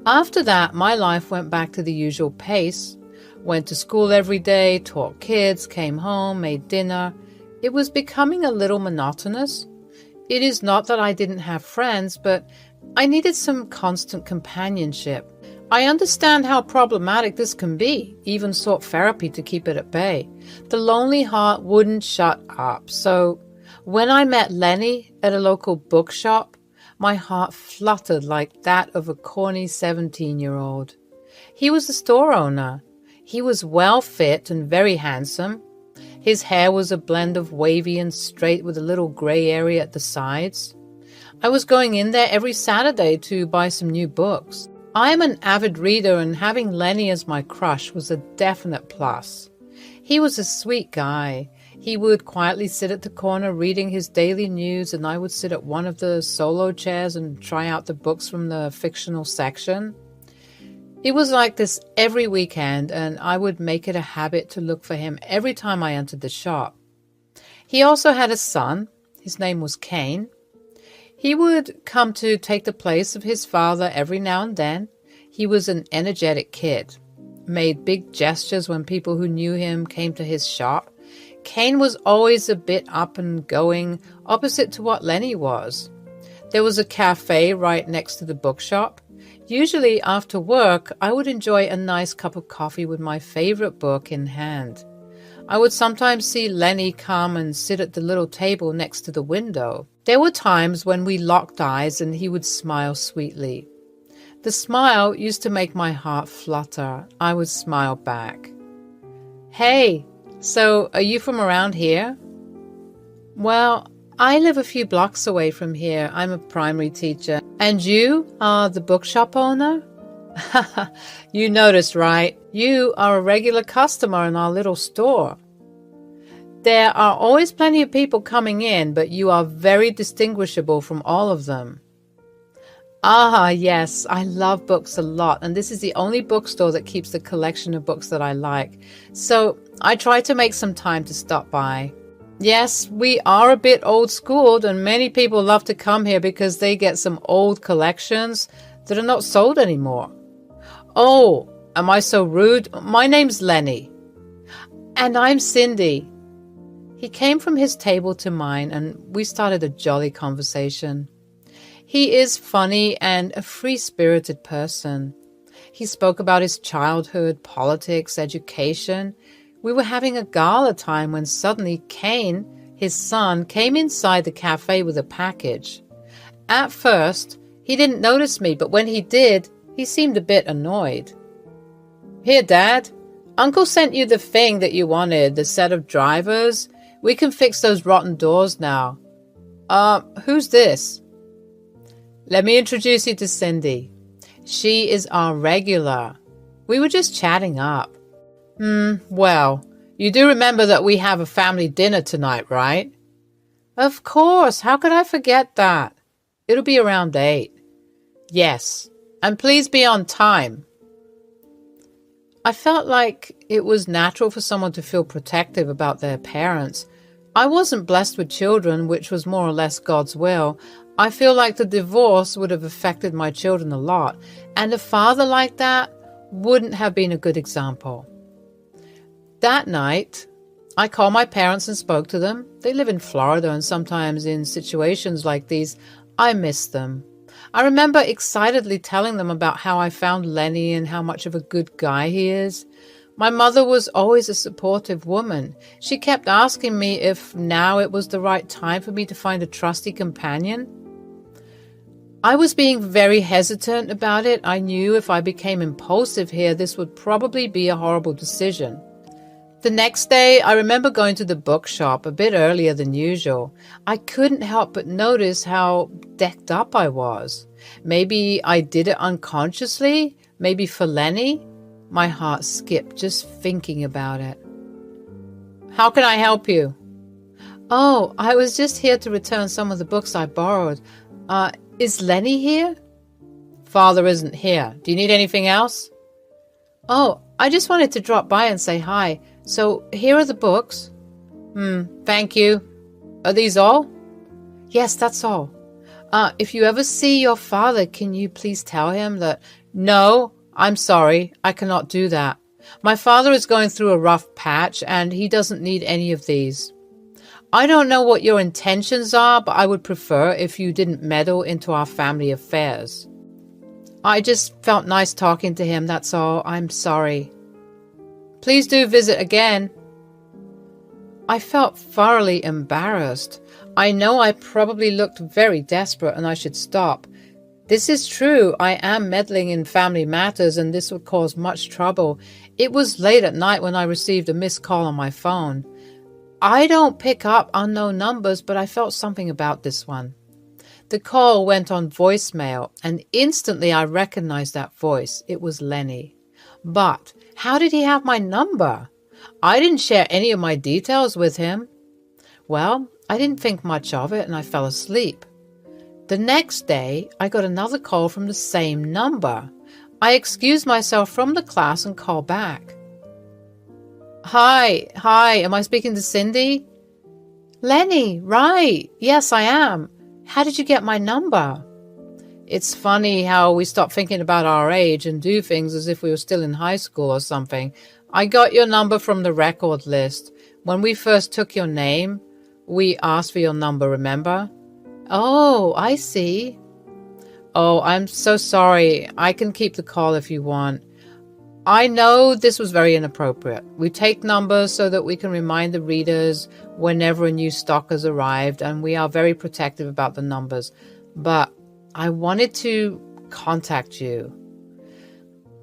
After that, my life went back to the usual pace. Went to school every day, taught kids, came home, made dinner. It was becoming a little monotonous. It is not that I didn't have friends, but I needed some constant companionship. I understand how problematic this can be, even sought therapy to keep it at bay. The lonely heart wouldn't shut up, so when I met Lenny at a local bookshop, my heart fluttered like that of a corny 17-year-old. He was the store owner. He was well fit and very handsome. His hair was a blend of wavy and straight with a little gray area at the sides. I was going in there every Saturday to buy some new books. I am an avid reader, and having Lenny as my crush was a definite plus. He was a sweet guy. He would quietly sit at the corner reading his daily news, and I would sit at one of the solo chairs and try out the books from the fictional section. It was like this every weekend, and I would make it a habit to look for him every time I entered the shop. He also had a son. His name was Kane. He would come to take the place of his father every now and then. He was an energetic kid, made big gestures when people who knew him came to his shop. Kane was always a bit up and going, opposite to what Lenny was. There was a cafe right next to the bookshop. Usually after work, I would enjoy a nice cup of coffee with my favorite book in hand. I would sometimes see Lenny come and sit at the little table next to the window. There were times when we locked eyes and he would smile sweetly. The smile used to make my heart flutter. I would smile back. "Hey, so are you from around here?" "Well, I live a few blocks away from here. I'm a primary teacher. And you are the bookshop owner?" "You noticed, right? You are a regular customer in our little store." "There are always plenty of people coming in, but you are very distinguishable from all of them." Ah, yes, I love books a lot, and this is the only bookstore that keeps the collection of books that I like. So I try to make some time to stop by. Yes, we are a bit old-schooled, and many people love to come here because they get some old collections that are not sold anymore. Oh, am I so rude? My name's Lenny. And I'm Cindy. He came from his table to mine, and we started a jolly conversation. He is funny and a free-spirited person. He spoke about his childhood, politics, education. We were having a gala time when suddenly Kane, his son, came inside the cafe with a package. At first, he didn't notice me, but when he did, he seemed a bit annoyed. Here, Dad. Uncle sent you the thing that you wanted, the set of drivers. We can fix those rotten doors now. Who's this? Let me introduce you to Cindy. She is our regular. We were just chatting up. Well, you do remember that we have a family dinner tonight, right? Of course. How could I forget that? It'll be around 8. Yes. And please be on time. I felt like it was natural for someone to feel protective about their parents. I wasn't blessed with children, which was more or less God's will. I feel like the divorce would have affected my children a lot, and a father like that wouldn't have been a good example. That night, I called my parents and spoke to them. They live in Florida, and sometimes in situations like these, I miss them. I remember excitedly telling them about how I found Lenny and how much of a good guy he is. My mother was always a supportive woman. She kept asking me if now it was the right time for me to find a trusty companion. I was being very hesitant about it. I knew if I became impulsive here, this would probably be a horrible decision. The next day, I remember going to the bookshop a bit earlier than usual. I couldn't help but notice how decked up I was. Maybe I did it unconsciously, maybe for Lenny. My heart skipped just thinking about it. How can I help you? Oh, I was just here to return some of the books I borrowed. Is Lenny here? Father isn't here. Do you need anything else? Oh, I just wanted to drop by and say hi. So here are the books. Thank you. Are these all? Yes, that's all. If you ever see your father, can you please tell him that... No, I'm sorry. I cannot do that. My father is going through a rough patch and he doesn't need any of these. I don't know what your intentions are, but I would prefer if you didn't meddle into our family affairs. I just felt nice talking to him, that's all. I'm sorry. Please do visit again. I felt thoroughly embarrassed. I know I probably looked very desperate and I should stop. This is true. I am meddling in family matters and this would cause much trouble. It was late at night when I received a missed call on my phone. I don't pick up unknown numbers, but I felt something about this one. The call went on voicemail, and instantly I recognized that voice. It was Lenny. But how did he have my number? I didn't share any of my details with him. Well, I didn't think much of it, and I fell asleep. The next day, I got another call from the same number. I excused myself from the class and called back. Hi, am I speaking to Cindy? Lenny, right. Yes, I am. How did you get my number? It's funny how we stop thinking about our age and do things as if we were still in high school or something. I got your number from the record list. When we first took your name, we asked for your number, remember? Oh, I see. Oh, I'm so sorry. I can keep the call if you want. I know this was very inappropriate. We take numbers so that we can remind the readers whenever a new stock has arrived, and we are very protective about the numbers. But I wanted to contact you.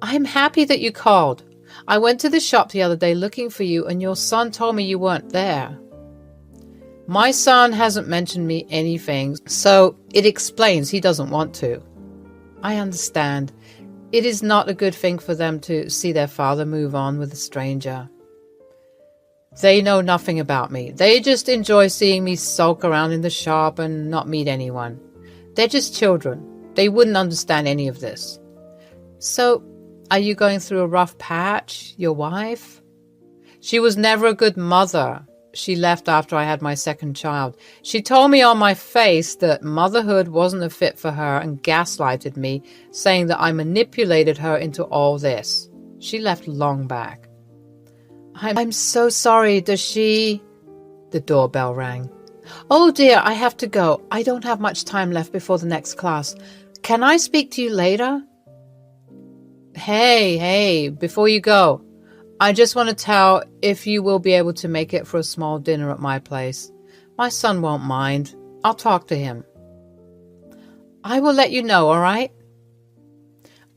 I'm happy that you called. I went to the shop the other day looking for you, and your son told me you weren't there. My son hasn't mentioned me anything, so it explains he doesn't want to. I understand. It is not a good thing for them to see their father move on with a stranger. They know nothing about me. They just enjoy seeing me sulk around in the shop and not meet anyone. They're just children. They wouldn't understand any of this. So, are you going through a rough patch, your wife? She was never a good mother. She left after I had my second child. She told me on my face that motherhood wasn't a fit for her and gaslighted me, saying that I manipulated her into all this. She left long back. I'm so sorry. Does she... The doorbell rang. Oh dear, I have to go. I don't have much time left before the next class. Can I speak to you later? Hey, before you go, I just want to tell if you will be able to make it for a small dinner at my place. My son won't mind. I'll talk to him. I will let you know, all right?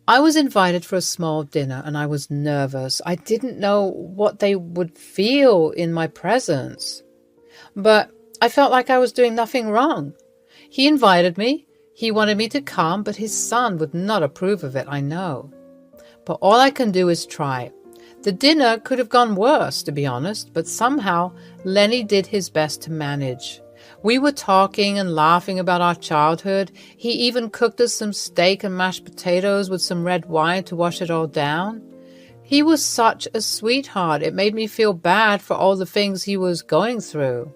I was invited for a small dinner and I was nervous. I didn't know what they would feel in my presence. But I felt like I was doing nothing wrong. He invited me. He wanted me to come, but his son would not approve of it, I know. But all I can do is try. The dinner could have gone worse, to be honest, but somehow Lenny did his best to manage. We were talking and laughing about our childhood. He even cooked us some steak and mashed potatoes with some red wine to wash it all down. He was such a sweetheart. It made me feel bad for all the things he was going through.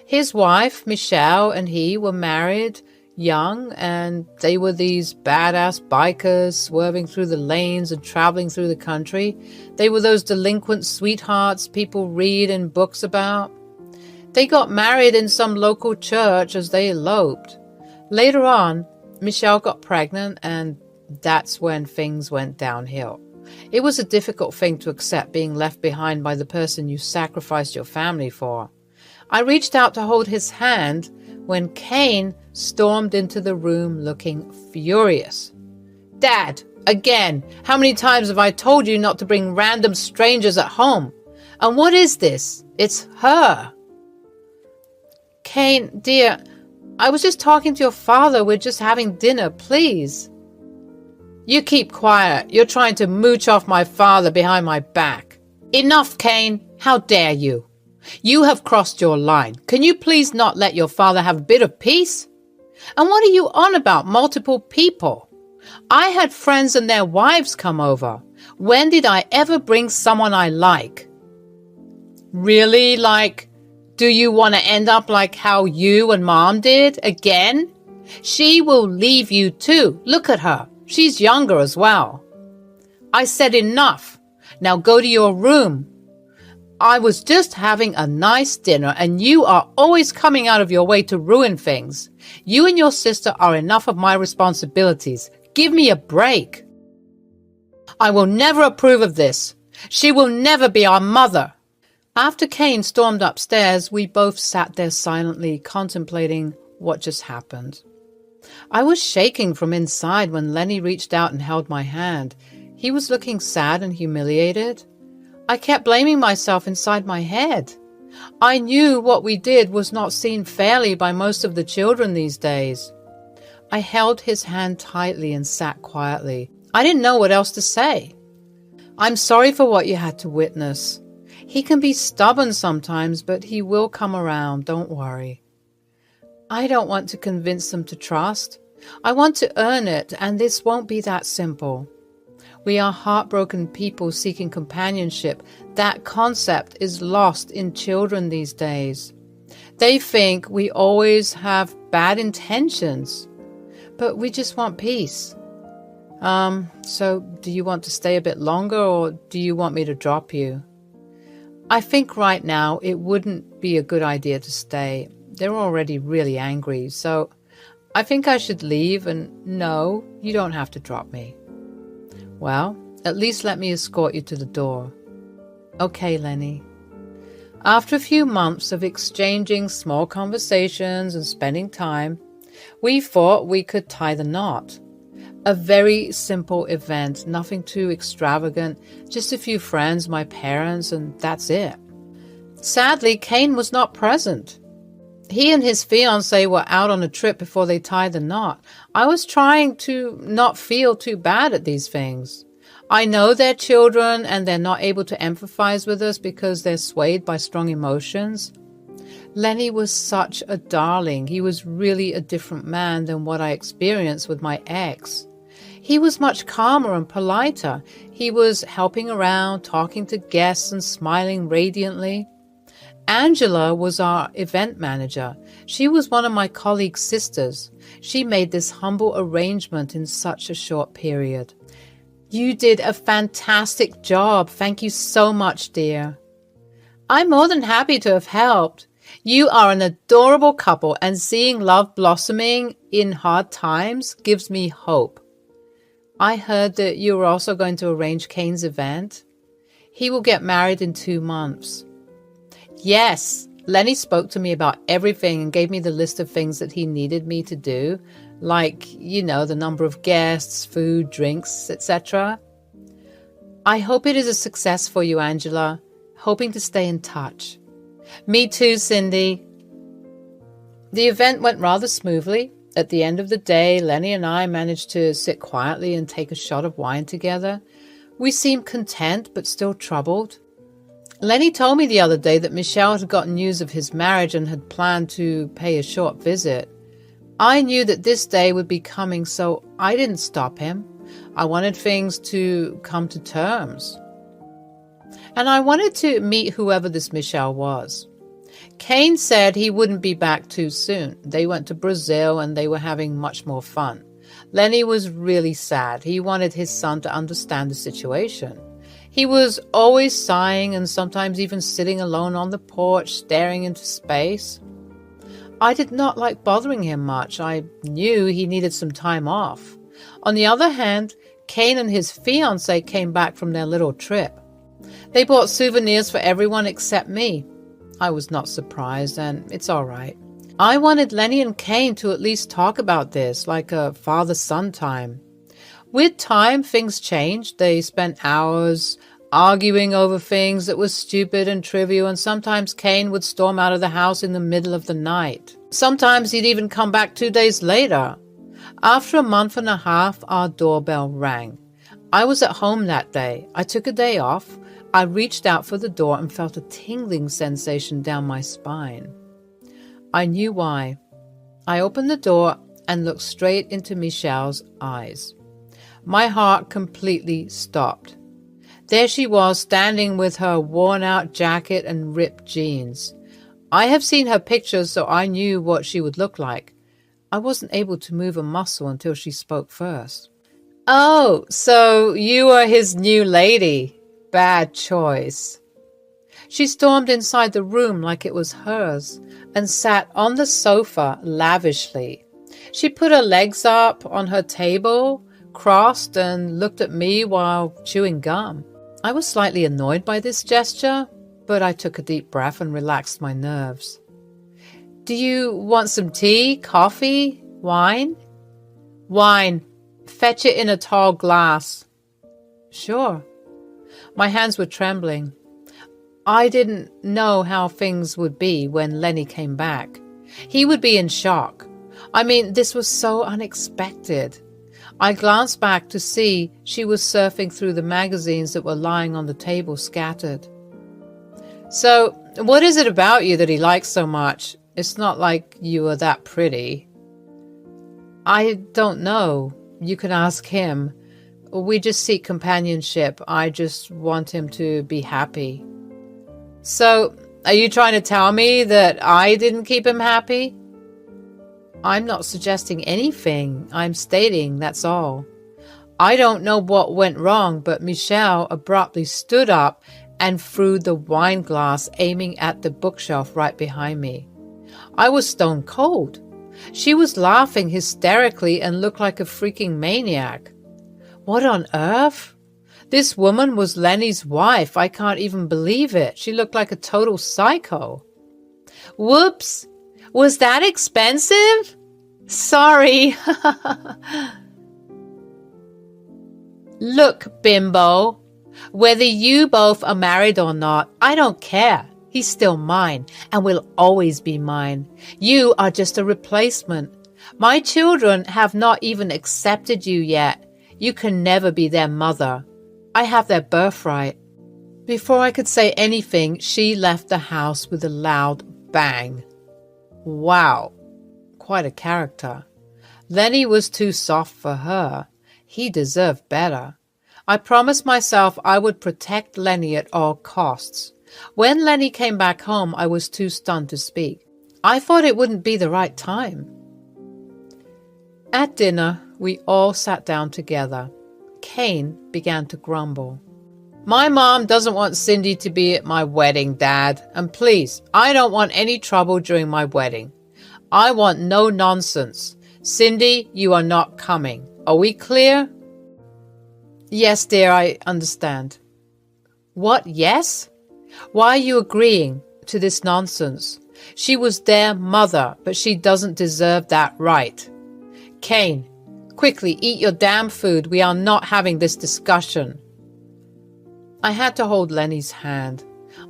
His wife, Michelle, and he were married, young, and they were these badass bikers swerving through the lanes and traveling through the country. They were those delinquent sweethearts people read in books about. They got married in some local church as they eloped. Later on, Michelle got pregnant, and that's when things went downhill. It was a difficult thing to accept, being left behind by the person you sacrificed your family for. I reached out to hold his hand when Cain stormed into the room looking furious. Dad, again, how many times have I told you not to bring random strangers at home? And what is this? It's her. Cain, dear, I was just talking to your father. We're just having dinner, please. You keep quiet. You're trying to mooch off my father behind my back. Enough, Cain. How dare you? You have crossed your line. Can you please not let your father have a bit of peace? And what are you on about, multiple people? I had friends and their wives come over. When did I ever bring someone I like? Really? Do you want to end up like how you and Mom did again? She will leave you too. Look at her. She's younger as well. I said enough. Now go to your room. I was just having a nice dinner and you are always coming out of your way to ruin things. You and your sister are enough of my responsibilities. Give me a break. I will never approve of this. She will never be our mother. After Cain stormed upstairs, we both sat there silently contemplating what just happened. I was shaking from inside when Lenny reached out and held my hand. He was looking sad and humiliated. I kept blaming myself inside my head. I knew what we did was not seen fairly by most of the children these days. I held his hand tightly and sat quietly. I didn't know what else to say. I'm sorry for what you had to witness. He can be stubborn sometimes, but he will come around, don't worry. I don't want to convince them to trust. I want to earn it, and this won't be that simple. We are heartbroken people seeking companionship. That concept is lost in children these days. They think we always have bad intentions, but we just want peace. So do you want to stay a bit longer, or do you want me to drop you? I think right now it wouldn't be a good idea to stay. They're already really angry, so I think I should leave, and no, you don't have to drop me. Well, at least let me escort you to the door. Okay, Lenny. After a few months of exchanging small conversations and spending time, we thought we could tie the knot. A very simple event, nothing too extravagant, just a few friends, my parents, and that's it. Sadly, Cain was not present. He and his fiancée were out on a trip before they tied the knot. I was trying to not feel too bad at these things. I know they're children and they're not able to empathize with us because they're swayed by strong emotions. Lenny was such a darling. He was really a different man than what I experienced with my ex. He was much calmer and politer. He was helping around, talking to guests and smiling radiantly. Angela was our event manager. She was one of my colleague's sisters. She made this humble arrangement in such a short period. You did a fantastic job. Thank you so much, dear. I'm more than happy to have helped. You are an adorable couple, and seeing love blossoming in hard times gives me hope. I heard that you were also going to arrange Kane's event. He will get married in 2 months. Yes, Lenny spoke to me about everything and gave me the list of things that he needed me to do, like, the number of guests, food, drinks, etc. I hope it is a success for you, Angela. Hoping to stay in touch. Me too, Cindy. The event went rather smoothly. At the end of the day, Lenny and I managed to sit quietly and take a shot of wine together. We seemed content, but still troubled. Lenny told me the other day that Michelle had gotten news of his marriage and had planned to pay a short visit. I knew that this day would be coming, so I didn't stop him. I wanted things to come to terms. And I wanted to meet whoever this Michelle was. Kane said he wouldn't be back too soon. They went to Brazil and they were having much more fun. Lenny was really sad. He wanted his son to understand the situation. He was always sighing and sometimes even sitting alone on the porch, staring into space. I did not like bothering him much. I knew he needed some time off. On the other hand, Kane and his fiancée came back from their little trip. They bought souvenirs for everyone except me. I was not surprised, and it's all right. I wanted Lenny and Kane to at least talk about this, like a father-son time. With time, things changed. They spent hours arguing over things that were stupid and trivial, and sometimes Kane would storm out of the house in the middle of the night. Sometimes he'd even come back 2 days later. After a month and a half, our doorbell rang. I was at home that day. I took a day off. I reached out for the door and felt a tingling sensation down my spine. I knew why. I opened the door and looked straight into Michelle's eyes. My heart completely stopped. There she was, standing with her worn-out jacket and ripped jeans. I have seen her pictures, so I knew what she would look like. I wasn't able to move a muscle until she spoke first. Oh, so you are his new lady. Bad choice. She stormed inside the room like it was hers and sat on the sofa lavishly. She put her legs up on her table, crossed, and looked at me while chewing gum. I was slightly annoyed by this gesture, but I took a deep breath and relaxed my nerves. Do you want some tea, coffee, wine? Wine. Fetch it in a tall glass. Sure. My hands were trembling. I didn't know how things would be when Lenny came back. He would be in shock. I mean, this was so unexpected. I glanced back to see she was surfing through the magazines that were lying on the table scattered. So, what is it about you that he likes so much? It's not like you are that pretty. I don't know. You can ask him. We just seek companionship. I just want him to be happy. So, are you trying to tell me that I didn't keep him happy? I'm not suggesting anything. I'm stating that's all. I don't know what went wrong, but Michelle abruptly stood up and threw the wine glass, aiming at the bookshelf right behind me. I was stone cold. She was laughing hysterically and looked like a freaking maniac. What on earth? This woman was Lenny's wife. I can't even believe it. She looked like a total psycho. Whoops! Was that expensive? Sorry. Look, bimbo, whether you both are married or not, I don't care. He's still mine and will always be mine. You are just a replacement. My children have not even accepted you yet. You can never be their mother. I have their birthright. Before I could say anything, she left the house with a loud Bang. Wow, quite a character. Lenny was too soft for her. He deserved better. I promised myself I would protect Lenny at all costs. When Lenny came back home, I was too stunned to speak. I thought it wouldn't be the right time. At dinner, we all sat down together. Kane began to grumble. My mom doesn't want Cindy to be at my wedding, Dad. And please, I don't want any trouble during my wedding. I want no nonsense. Cindy, you are not coming. Are we clear? Yes, dear, I understand. What, yes? Why are you agreeing to this nonsense? She was their mother, but she doesn't deserve that right. Kane, quickly eat your damn food. We are not having this discussion. I had to hold Lenny's hand.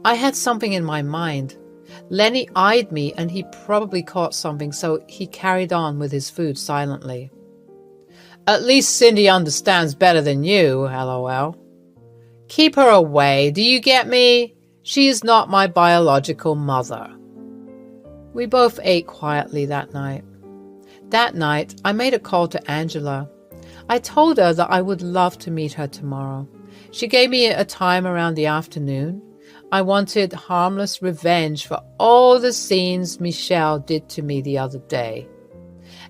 I had something in my mind. Lenny eyed me and he probably caught something, so he carried on with his food silently. At least Cindy understands better than you, LOL. Keep her away, do you get me? She is not my biological mother. We both ate quietly that night. That night, I made a call to Angela. I told her that I would love to meet her tomorrow. She gave me a time around the afternoon. I wanted harmless revenge for all the scenes Michelle did to me the other day.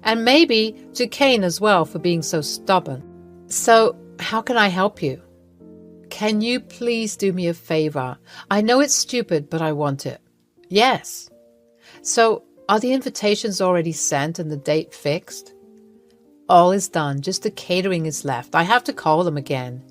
And maybe to Kane as well for being so stubborn. So, how can I help you? Can you please do me a favor? I know it's stupid, but I want it. Yes. So, are the invitations already sent and the date fixed? All is done, just the catering is left. I have to call them again.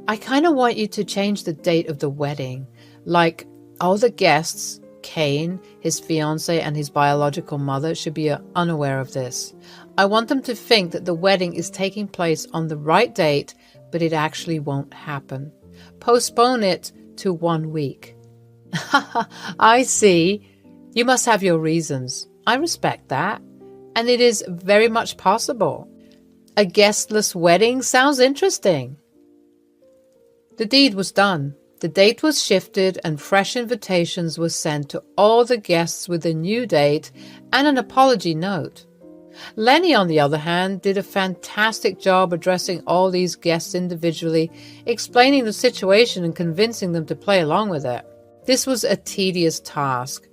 I kind of want you to change the date of the wedding. Like, all the guests, Kane, his fiancée, and his biological mother should be unaware of this. I want them to think that the wedding is taking place on the right date, but it actually won't happen. Postpone it to 1 week. I see. You must have your reasons. I respect that. And it is very much possible. A guestless wedding sounds interesting. The deed was done. The date was shifted and fresh invitations were sent to all the guests with a new date and an apology note. Lenny, on the other hand, did a fantastic job addressing all these guests individually, explaining the situation and convincing them to play along with it. This was a tedious task,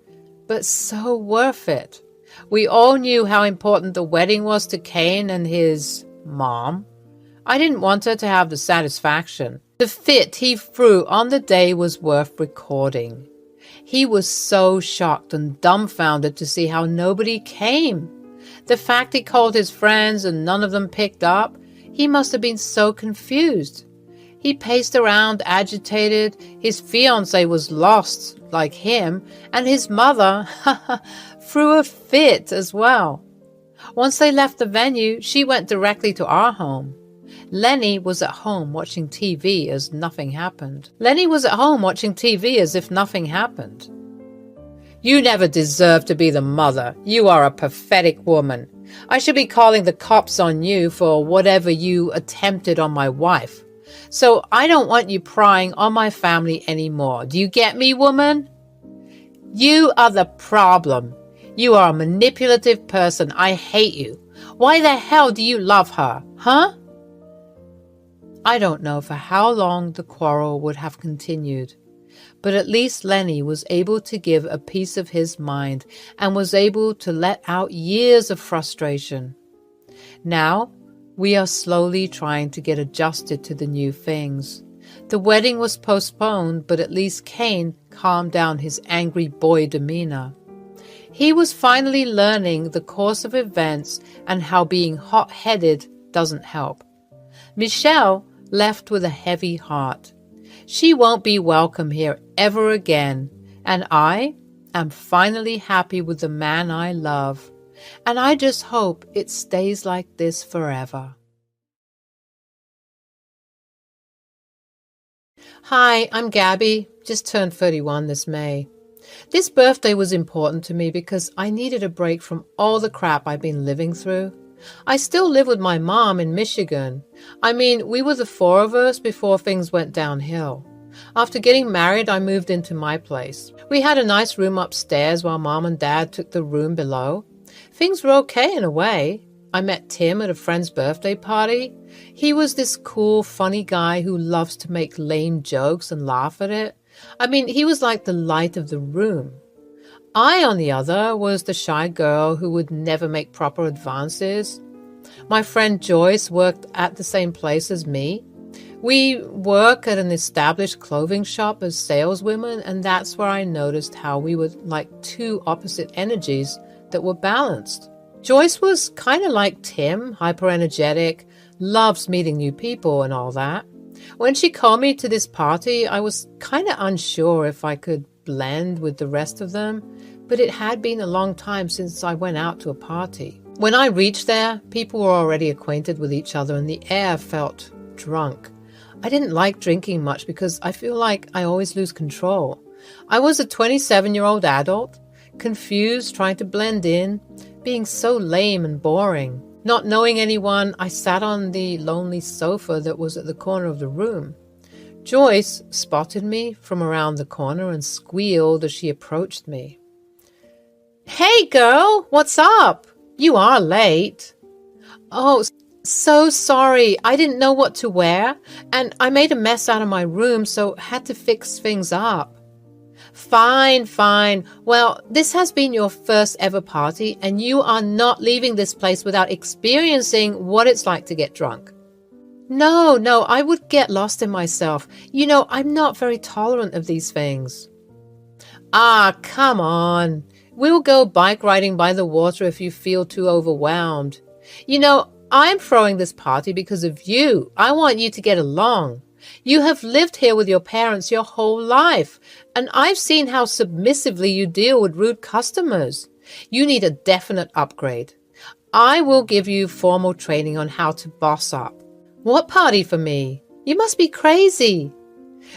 but so worth it. We all knew how important the wedding was to Kane and his mom. I didn't want her to have the satisfaction. The fit he threw on the day was worth recording. He was so shocked and dumbfounded to see how nobody came. The fact he called his friends and none of them picked up, he must have been so confused. He paced around, agitated. His fiancée was lost, like him, and his mother threw a fit as well. Once they left the venue, she went directly to our home. Lenny was at home watching TV as nothing happened. As if nothing happened. You never deserved to be the mother. You are a pathetic woman. I should be calling the cops on you for whatever you attempted on my wife. So I don't want you prying on my family anymore. Do you get me, woman? You are the problem. You are a manipulative person. I hate you. Why the hell do you love her, huh? I don't know for how long the quarrel would have continued, but at least Lenny was able to give a piece of his mind and was able to let out years of frustration. Now, we are slowly trying to get adjusted to the new things. The wedding was postponed, but at least Kane calmed down his angry boy demeanor. He was finally learning the course of events and how being hot-headed doesn't help. Michelle left with a heavy heart. She won't be welcome here ever again, and I am finally happy with the man I love, and I just hope it stays like this forever. Hi, I'm Gabby, just turned 31 this May. This birthday was important to me because I needed a break from all the crap I've been living through. I still live with my mom in Michigan. I mean, we were the four of us before things went downhill. After getting married, I moved into my place. We had a nice room upstairs while Mom and Dad took the room below. Things were okay in a way. I met Tim at a friend's birthday party. He was this cool, funny guy who loves to make lame jokes and laugh at it. I mean, he was like the light of the room. I, on the other, was the shy girl who would never make proper advances. My friend Joyce worked at the same place as me. We work at an established clothing shop as saleswomen, and that's where I noticed how we were like two opposite energies that were balanced. Joyce was kind of like Tim, hyper-energetic, loves meeting new people and all that. When she called me to this party, I was kind of unsure if I could blend with the rest of them, but it had been a long time since I went out to a party. When I reached there, people were already acquainted with each other and the air felt drunk. I didn't like drinking much because I feel like I always lose control. I was a 27-year-old adult, confused, trying to blend in, being so lame and boring. Not knowing anyone, I sat on the lonely sofa that was at the corner of the room. Joyce spotted me from around the corner and squealed as she approached me. "Hey girl, what's up? You are late." "Oh, so sorry. I didn't know what to wear, and I made a mess out of my room, so had to fix things up." Fine. Well, this has been your first ever party, and you are not leaving this place without experiencing what it's like to get drunk." No, I would get lost in myself. You know, I'm not very tolerant of these things." "Ah, come on. We'll go bike riding by the water if you feel too overwhelmed. You know, I'm throwing this party because of you. I want you to get along. You have lived here with your parents your whole life, and I've seen how submissively you deal with rude customers. You need a definite upgrade. I will give you formal training on how to boss up." "What party for me? You must be crazy.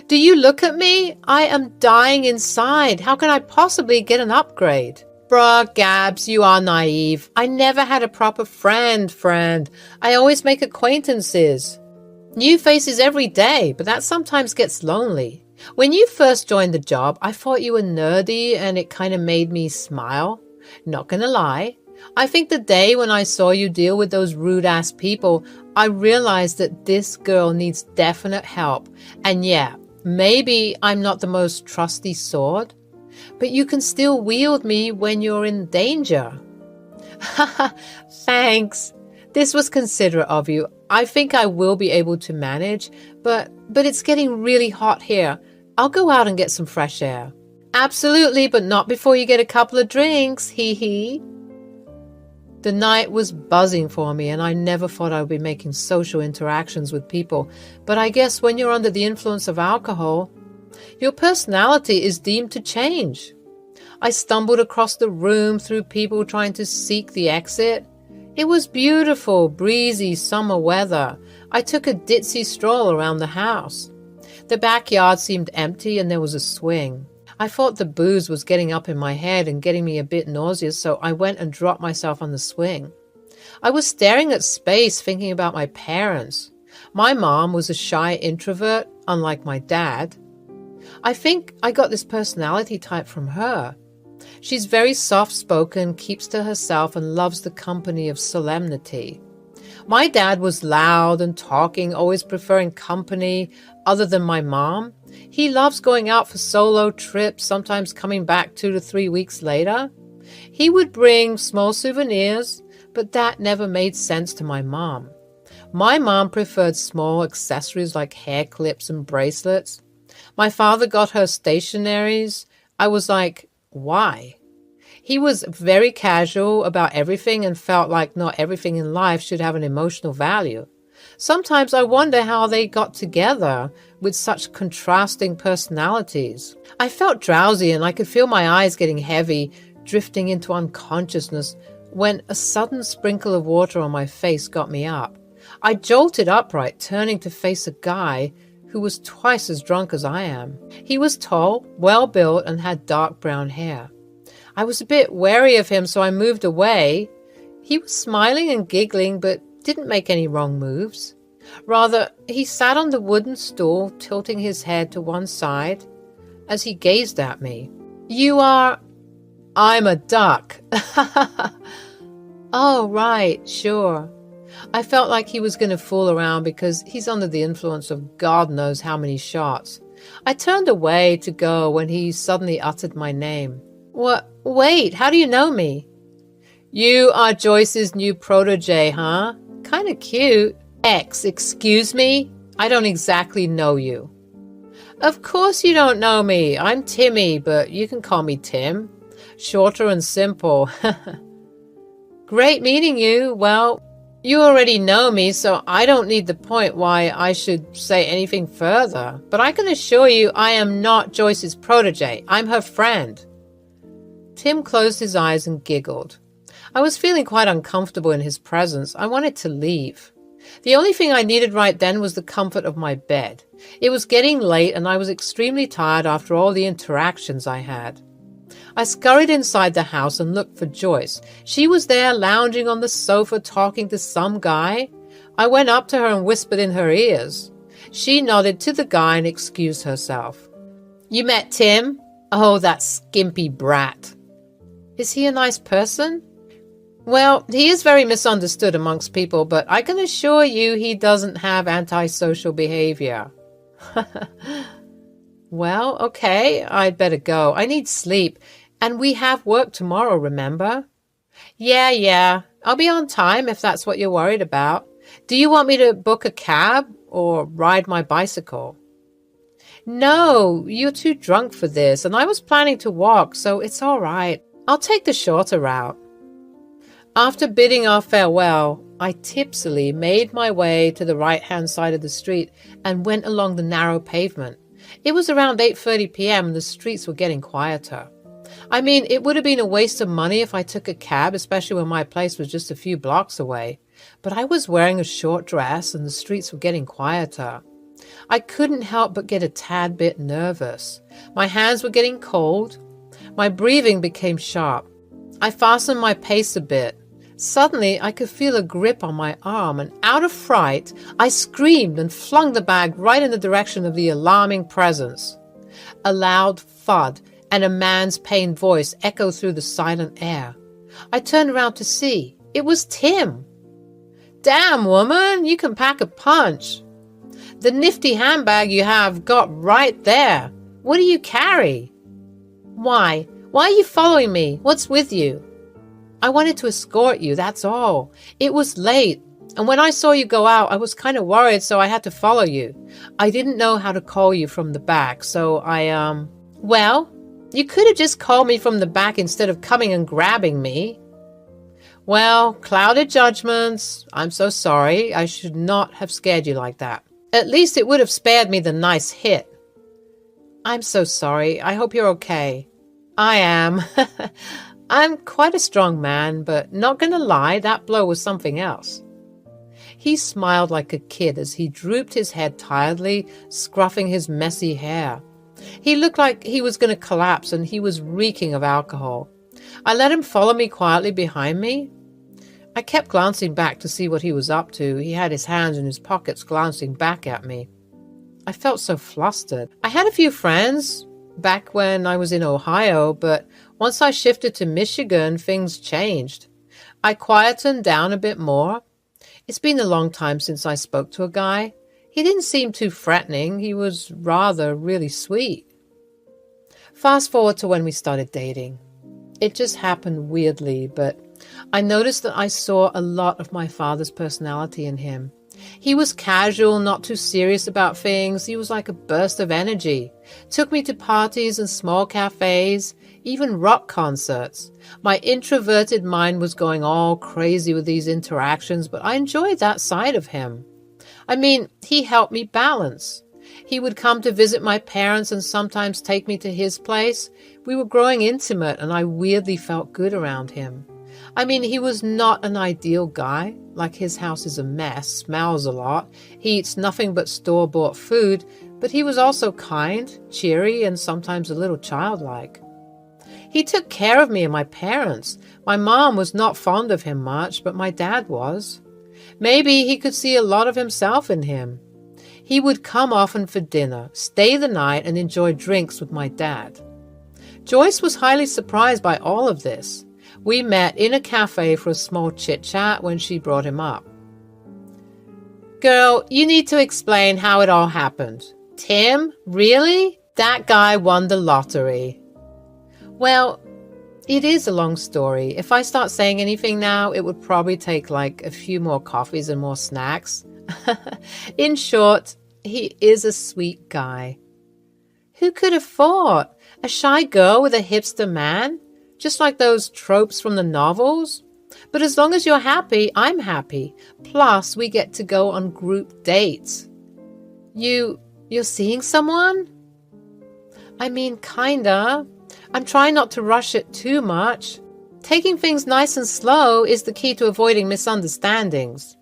Do you look at me? I am dying inside. How can I possibly get an upgrade?" "Bruh, Gabs, you are naive. I never had a proper friend. I always make acquaintances. New faces every day, but that sometimes gets lonely. When you first joined the job, I thought you were nerdy and it kind of made me smile. Not gonna lie. I think the day when I saw you deal with those rude-ass people, I realized that this girl needs definite help. And yeah, maybe I'm not the most trusty sword, but you can still wield me when you're in danger." "Haha, thanks. This was considerate of you. I think I will be able to manage, but it's getting really hot here. I'll go out and get some fresh air." "Absolutely, but not before you get a couple of drinks, hee. The night was buzzing for me, and I never thought I would be making social interactions with people. But I guess when you're under the influence of alcohol, your personality is deemed to change. I stumbled across the room through people trying to seek the exit. It was beautiful, breezy summer weather. I took a ditzy stroll around the house. The backyard seemed empty and there was a swing. I thought the booze was getting up in my head and getting me a bit nauseous, so I went and dropped myself on the swing. I was staring at space, thinking about my parents. My mom was a shy introvert, unlike my dad. I think I got this personality type from her. She's very soft-spoken, keeps to herself, and loves the company of solemnity. My dad was loud and talking, always preferring company other than my mom. He loves going out for solo trips, sometimes coming back 2 to 3 weeks later. He would bring small souvenirs, but that never made sense to my mom. My mom preferred small accessories like hair clips and bracelets. My father got her stationaries. I was like, why? He was very casual about everything and felt like not everything in life should have an emotional value. Sometimes I wonder how they got together with such contrasting personalities. I felt drowsy and I could feel my eyes getting heavy, drifting into unconsciousness, when a sudden sprinkle of water on my face got me up. I jolted upright, turning to face a guy who was twice as drunk as I am. He was tall, well-built, and had dark brown hair. I was a bit wary of him, so I moved away. He was smiling and giggling, but didn't make any wrong moves. Rather, he sat on the wooden stool, tilting his head to one side as he gazed at me. "You are—" "I'm a duck." "Oh, right, sure." I felt like he was going to fool around because he's under the influence of God knows how many shots. I turned away to go when he suddenly uttered my name. "What? Wait, how do you know me?" "You are Joyce's new protege, huh? Kinda cute." Excuse me? I don't exactly know you." "Of course you don't know me. I'm Timmy, but you can call me Tim. Shorter and simple." "Great meeting you. Well, you already know me, so I don't need the point why I should say anything further. But I can assure you I am not Joyce's protege. I'm her friend." Tim closed his eyes and giggled. I was feeling quite uncomfortable in his presence. I wanted to leave. The only thing I needed right then was the comfort of my bed. It was getting late and I was extremely tired after all the interactions I had. I scurried inside the house and looked for Joyce. She was there lounging on the sofa talking to some guy. I went up to her and whispered in her ears. She nodded to the guy and excused herself. "You met Tim? Oh, that skimpy brat." "Is he a nice person?" "Well, he is very misunderstood amongst people, but I can assure you he doesn't have antisocial behavior." "Well, okay, I'd better go. I need sleep, and we have work tomorrow, remember?" Yeah, I'll be on time if that's what you're worried about. Do you want me to book a cab or ride my bicycle?" "No, you're too drunk for this, and I was planning to walk, so it's all right. I'll take the shorter route." After bidding our farewell, I tipsily made my way to the right-hand side of the street and went along the narrow pavement. It was around 8:30 p.m. and the streets were getting quieter. I mean, it would have been a waste of money if I took a cab, especially when my place was just a few blocks away. But I was wearing a short dress and the streets were getting quieter. I couldn't help but get a tad bit nervous. My hands were getting cold. My breathing became sharp. I fastened my pace a bit. Suddenly, I could feel a grip on my arm, and out of fright, I screamed and flung the bag right in the direction of the alarming presence. A loud thud and a man's pained voice echoed through the silent air. I turned around to see. It was Tim. "Damn, woman, you can pack a punch. The nifty handbag you have got right there. What do you carry?" Why are you following me? What's with you?" "I wanted to escort you, that's all. It was late, and when I saw you go out, I was kind of worried, so I had to follow you. I didn't know how to call you from the back, so Well, you could have just called me from the back instead of coming and grabbing me." "Well, clouded judgments. I'm so sorry. I should not have scared you like that. At least it would have spared me the nice hit." "I'm so sorry. I hope you're okay." "I am." "I'm quite a strong man, but not gonna lie, that blow was something else." He smiled like a kid as he drooped his head tiredly, scruffing his messy hair. He looked like he was going to collapse, and he was reeking of alcohol. I let him follow me quietly behind me. I kept glancing back to see what he was up to. He had his hands in his pockets, glancing back at me. I felt so flustered. I had a few friends back when I was in Ohio, but once I shifted to Michigan, things changed. I quietened down a bit more. It's been a long time since I spoke to a guy. He didn't seem too threatening. He was rather really sweet. Fast forward to when we started dating. It just happened weirdly, but I noticed that I saw a lot of my father's personality in him. He was casual, not too serious about things. He was like a burst of energy. Took me to parties and small cafes, even rock concerts. My introverted mind was going all crazy with these interactions, but I enjoyed that side of him. I mean, he helped me balance. He would come to visit my parents and sometimes take me to his place. We were growing intimate, and I weirdly felt good around him. I mean, he was not an ideal guy. Like, his house is a mess, smells a lot. He eats nothing but store-bought food, but he was also kind, cheery, and sometimes a little childlike. He took care of me and my parents. My mom was not fond of him much, but my dad was. Maybe he could see a lot of himself in him. He would come often for dinner, stay the night, and enjoy drinks with my dad. Joyce was highly surprised by all of this. We met in a cafe for a small chit-chat when she brought him up. Girl, you need to explain how it all happened. Tim? Really? That guy won the lottery. Well, it is a long story. If I start saying anything now, it would probably take like a few more coffees and more snacks. In short, he is a sweet guy. Who could have thought? A shy girl with a hipster man? Just like those tropes from the novels? But as long as you're happy, I'm happy. Plus, we get to go on group dates. You're seeing someone? I mean, kinda. I'm trying not to rush it too much. Taking things nice and slow is the key to avoiding misunderstandings.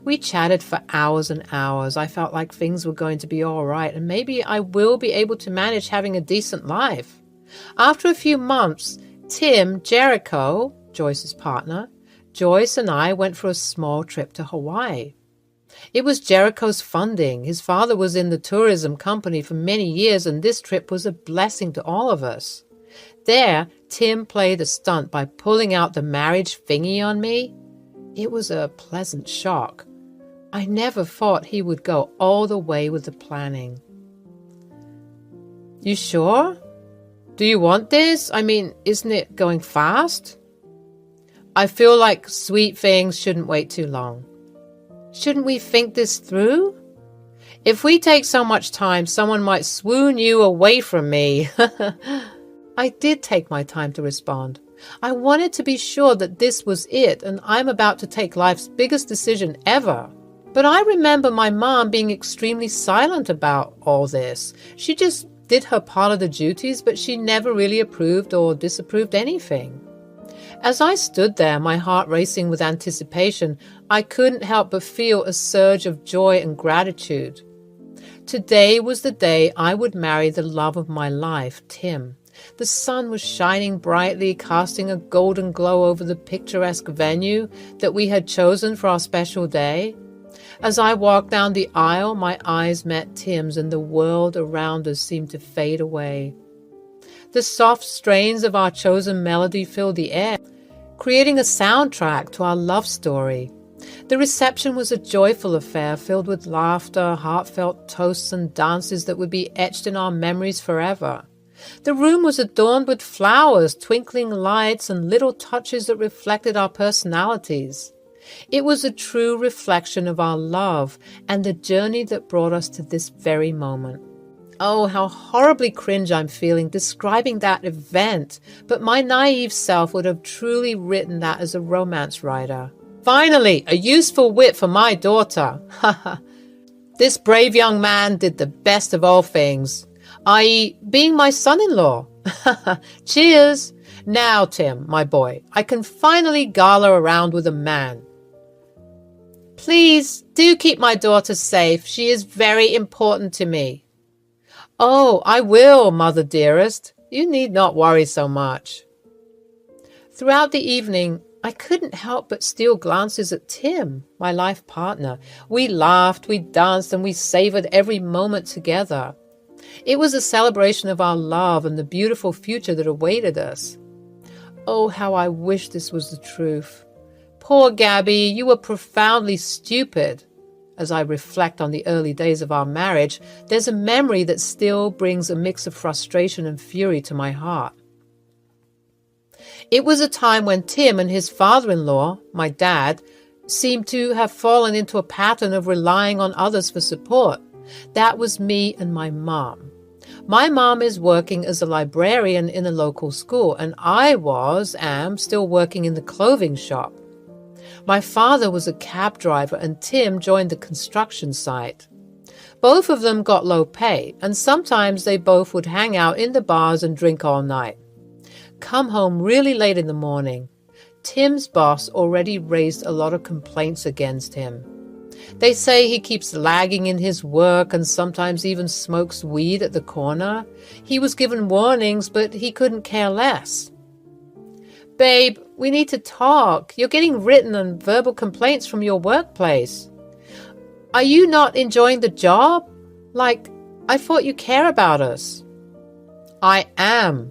We chatted for hours and hours. I felt like things were going to be all right, and maybe I will be able to manage having a decent life. After a few months, Tim, Jericho, Joyce's partner, Joyce and I went for a small trip to Hawaii. It was Jericho's funding. His father was in the tourism company for many years, and this trip was a blessing to all of us. There, Tim played a stunt by pulling out the marriage thingy on me. It was a pleasant shock. I never thought he would go all the way with the planning. You sure? Do you want this? I mean, isn't it going fast? I feel like sweet things shouldn't wait too long. Shouldn't we think this through? If we take so much time, someone might swoon you away from me. I did take my time to respond. I wanted to be sure that this was it, and I'm about to take life's biggest decision ever. But I remember my mom being extremely silent about all this. She just did her part of the duties, but she never really approved or disapproved anything. As I stood there, my heart racing with anticipation, I couldn't help but feel a surge of joy and gratitude. Today was the day I would marry the love of my life, Tim. The sun was shining brightly, casting a golden glow over the picturesque venue that we had chosen for our special day. As I walked down the aisle, my eyes met Tim's, and the world around us seemed to fade away. The soft strains of our chosen melody filled the air, creating a soundtrack to our love story. The reception was a joyful affair filled with laughter, heartfelt toasts, and dances that would be etched in our memories forever. The room was adorned with flowers, twinkling lights, and little touches that reflected our personalities. It was a true reflection of our love and the journey that brought us to this very moment. Oh, how horribly cringe I'm feeling describing that event, but my naive self would have truly written that as a romance writer. Finally, a useful wit for my daughter. This brave young man did the best of all things, i.e. being my son-in-law. Cheers! Now, Tim, my boy, I can finally gala around with a man. Please, do keep my daughter safe. She is very important to me. Oh, I will, mother dearest. You need not worry so much. Throughout the evening, I couldn't help but steal glances at Tim, my life partner. We laughed, we danced, and we savored every moment together. It was a celebration of our love and the beautiful future that awaited us. Oh, how I wish this was the truth. Poor Gabby, you were profoundly stupid. As I reflect on the early days of our marriage, there's a memory that still brings a mix of frustration and fury to my heart. It was a time when Tim and his father-in-law, my dad, seemed to have fallen into a pattern of relying on others for support. That was me and my mom. My mom is working as a librarian in a local school, and I am still working in the clothing shop. My father was a cab driver, and Tim joined the construction site. Both of them got low pay, and sometimes they both would hang out in the bars and drink all night. Come home really late in the morning. Tim's boss already raised a lot of complaints against him. They say he keeps lagging in his work and sometimes even smokes weed at the corner. He was given warnings, but he couldn't care less. Babe, we need to talk. You're getting written and verbal complaints from your workplace. Are you not enjoying the job? Like, I thought you care about us. I am,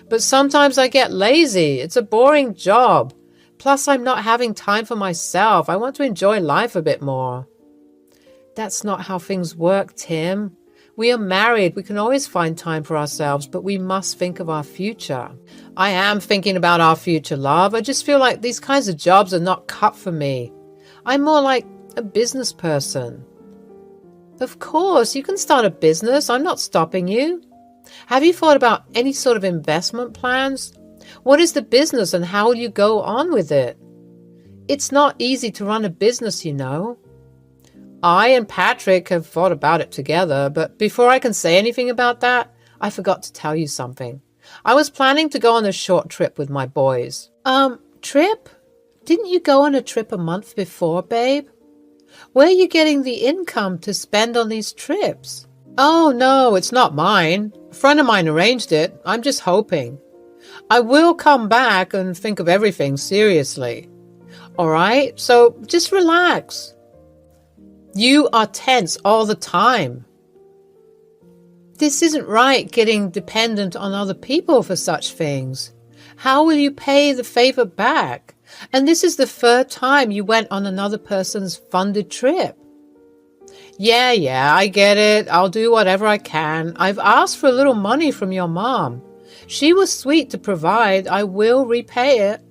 but sometimes I get lazy. It's a boring job. Plus, I'm not having time for myself. I want to enjoy life a bit more. That's not how things work, Tim. We are married. We can always find time for ourselves, but we must think of our future. I am thinking about our future, love. I just feel like these kinds of jobs are not cut for me. I'm more like a business person. Of course, you can start a business. I'm not stopping you. Have you thought about any sort of investment plans? What is the business and how will you go on with it? It's not easy to run a business, you know. I and Patrick have thought about it together, but before I can say anything about that, I forgot to tell you something. I was planning to go on a short trip with my boys. Trip? Didn't you go on a trip a month before, babe? Where are you getting the income to spend on these trips? Oh, no, it's not mine. A friend of mine arranged it. I'm just hoping. I will come back and think of everything seriously. All right, so just relax. You are tense all the time. This isn't right, getting dependent on other people for such things. How will you pay the favor back? And this is the third time you went on another person's funded trip. Yeah, I get it. I'll do whatever I can. I've asked for a little money from your mom. She was sweet to provide. I will repay it.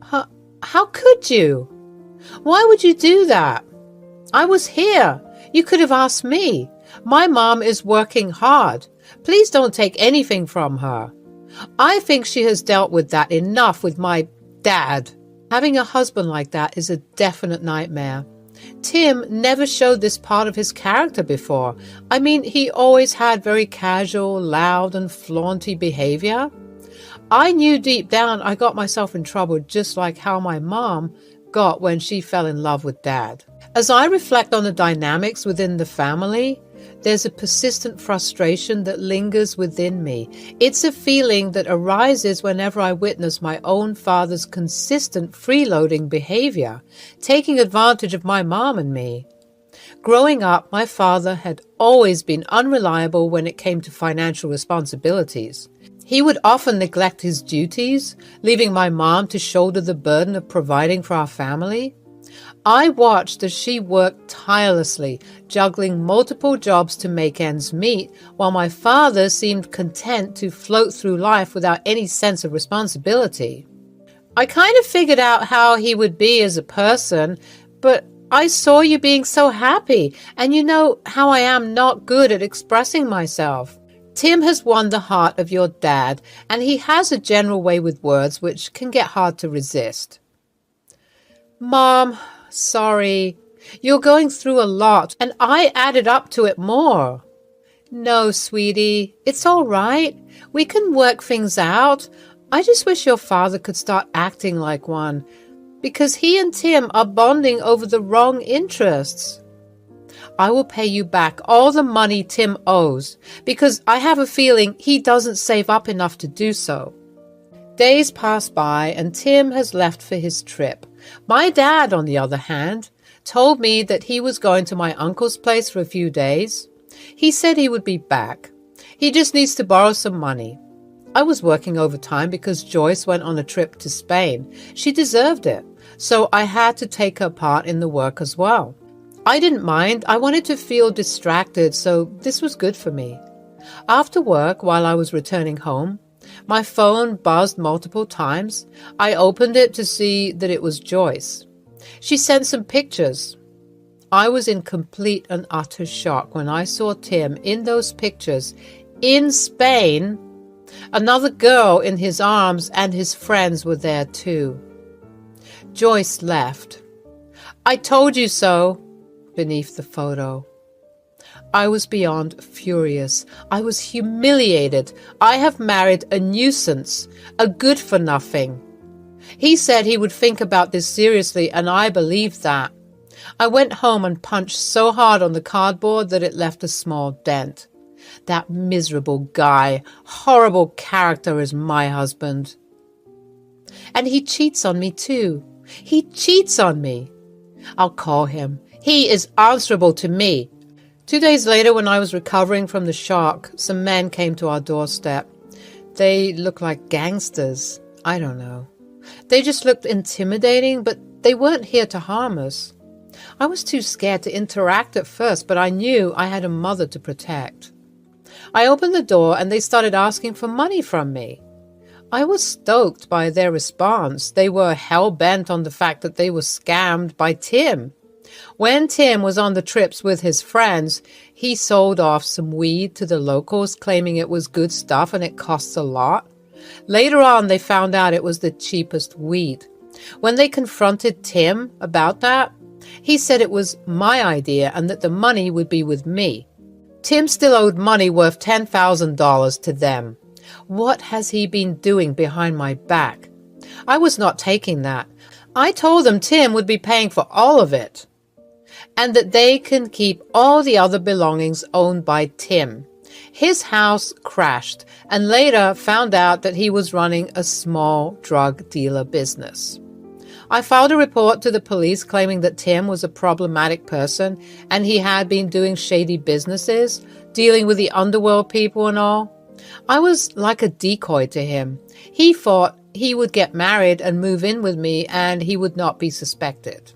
How could you? Why would you do that? I was here. You could have asked me. My mom is working hard. Please don't take anything from her. I think she has dealt with that enough with my dad. Having a husband like that is a definite nightmare. Tim never showed this part of his character before. I mean, he always had very casual, loud, and flaunty behavior. I knew deep down I got myself in trouble just like how my mom got when she fell in love with Dad. As I reflect on the dynamics within the family, there's a persistent frustration that lingers within me. It's a feeling that arises whenever I witness my own father's consistent freeloading behavior, taking advantage of my mom and me. Growing up, my father had always been unreliable when it came to financial responsibilities. He would often neglect his duties, leaving my mom to shoulder the burden of providing for our family. I watched as she worked tirelessly, juggling multiple jobs to make ends meet, while my father seemed content to float through life without any sense of responsibility. I kind of figured out how he would be as a person, but I saw you being so happy, and you know how I am not good at expressing myself. Tim has won the heart of your dad, and he has a general way with words which can get hard to resist. Mom, sorry. You're going through a lot, and I added up to it more. No, sweetie, it's all right. We can work things out. I just wish your father could start acting like one, because he and Tim are bonding over the wrong interests. I will pay you back all the money Tim owes, because I have a feeling he doesn't save up enough to do so. Days pass by, and Tim has left for his trip. My dad, on the other hand, told me that he was going to my uncle's place for a few days. He said he would be back. He just needs to borrow some money. I was working overtime because Joyce went on a trip to Spain. She deserved it, so I had to take her part in the work as well. I didn't mind. I wanted to feel distracted, so this was good for me. After work, while I was returning home, my phone buzzed multiple times. I opened it to see that it was Joyce. She sent some pictures. I was in complete and utter shock when I saw Tim in those pictures in Spain. Another girl in his arms and his friends were there too. Joyce left. I told you so, beneath the photo. I was beyond furious. I was humiliated. I have married a nuisance, a good-for-nothing. He said he would think about this seriously, and I believed that. I went home and punched so hard on the cardboard that it left a small dent. That miserable guy, horrible character is my husband. And he cheats on me too. He cheats on me. I'll call him. He is answerable to me. 2 days later, when I was recovering from the shock, some men came to our doorstep. They looked like gangsters. I don't know. They just looked intimidating, but they weren't here to harm us. I was too scared to interact at first, but I knew I had a mother to protect. I opened the door and they started asking for money from me. I was stoked by their response. They were hell-bent on the fact that they were scammed by Tim. When Tim was on the trips with his friends, he sold off some weed to the locals, claiming it was good stuff and it costs a lot. Later on, they found out it was the cheapest weed. When they confronted Tim about that, he said it was my idea and that the money would be with me. Tim still owed money worth $10,000 to them. What has he been doing behind my back? I was not taking that. I told them Tim would be paying for all of it, and that they can keep all the other belongings owned by Tim. His house crashed, and later found out that he was running a small drug dealer business. I filed a report to the police claiming that Tim was a problematic person and he had been doing shady businesses, dealing with the underworld people and all. I was like a decoy to him. He thought he would get married and move in with me and he would not be suspected.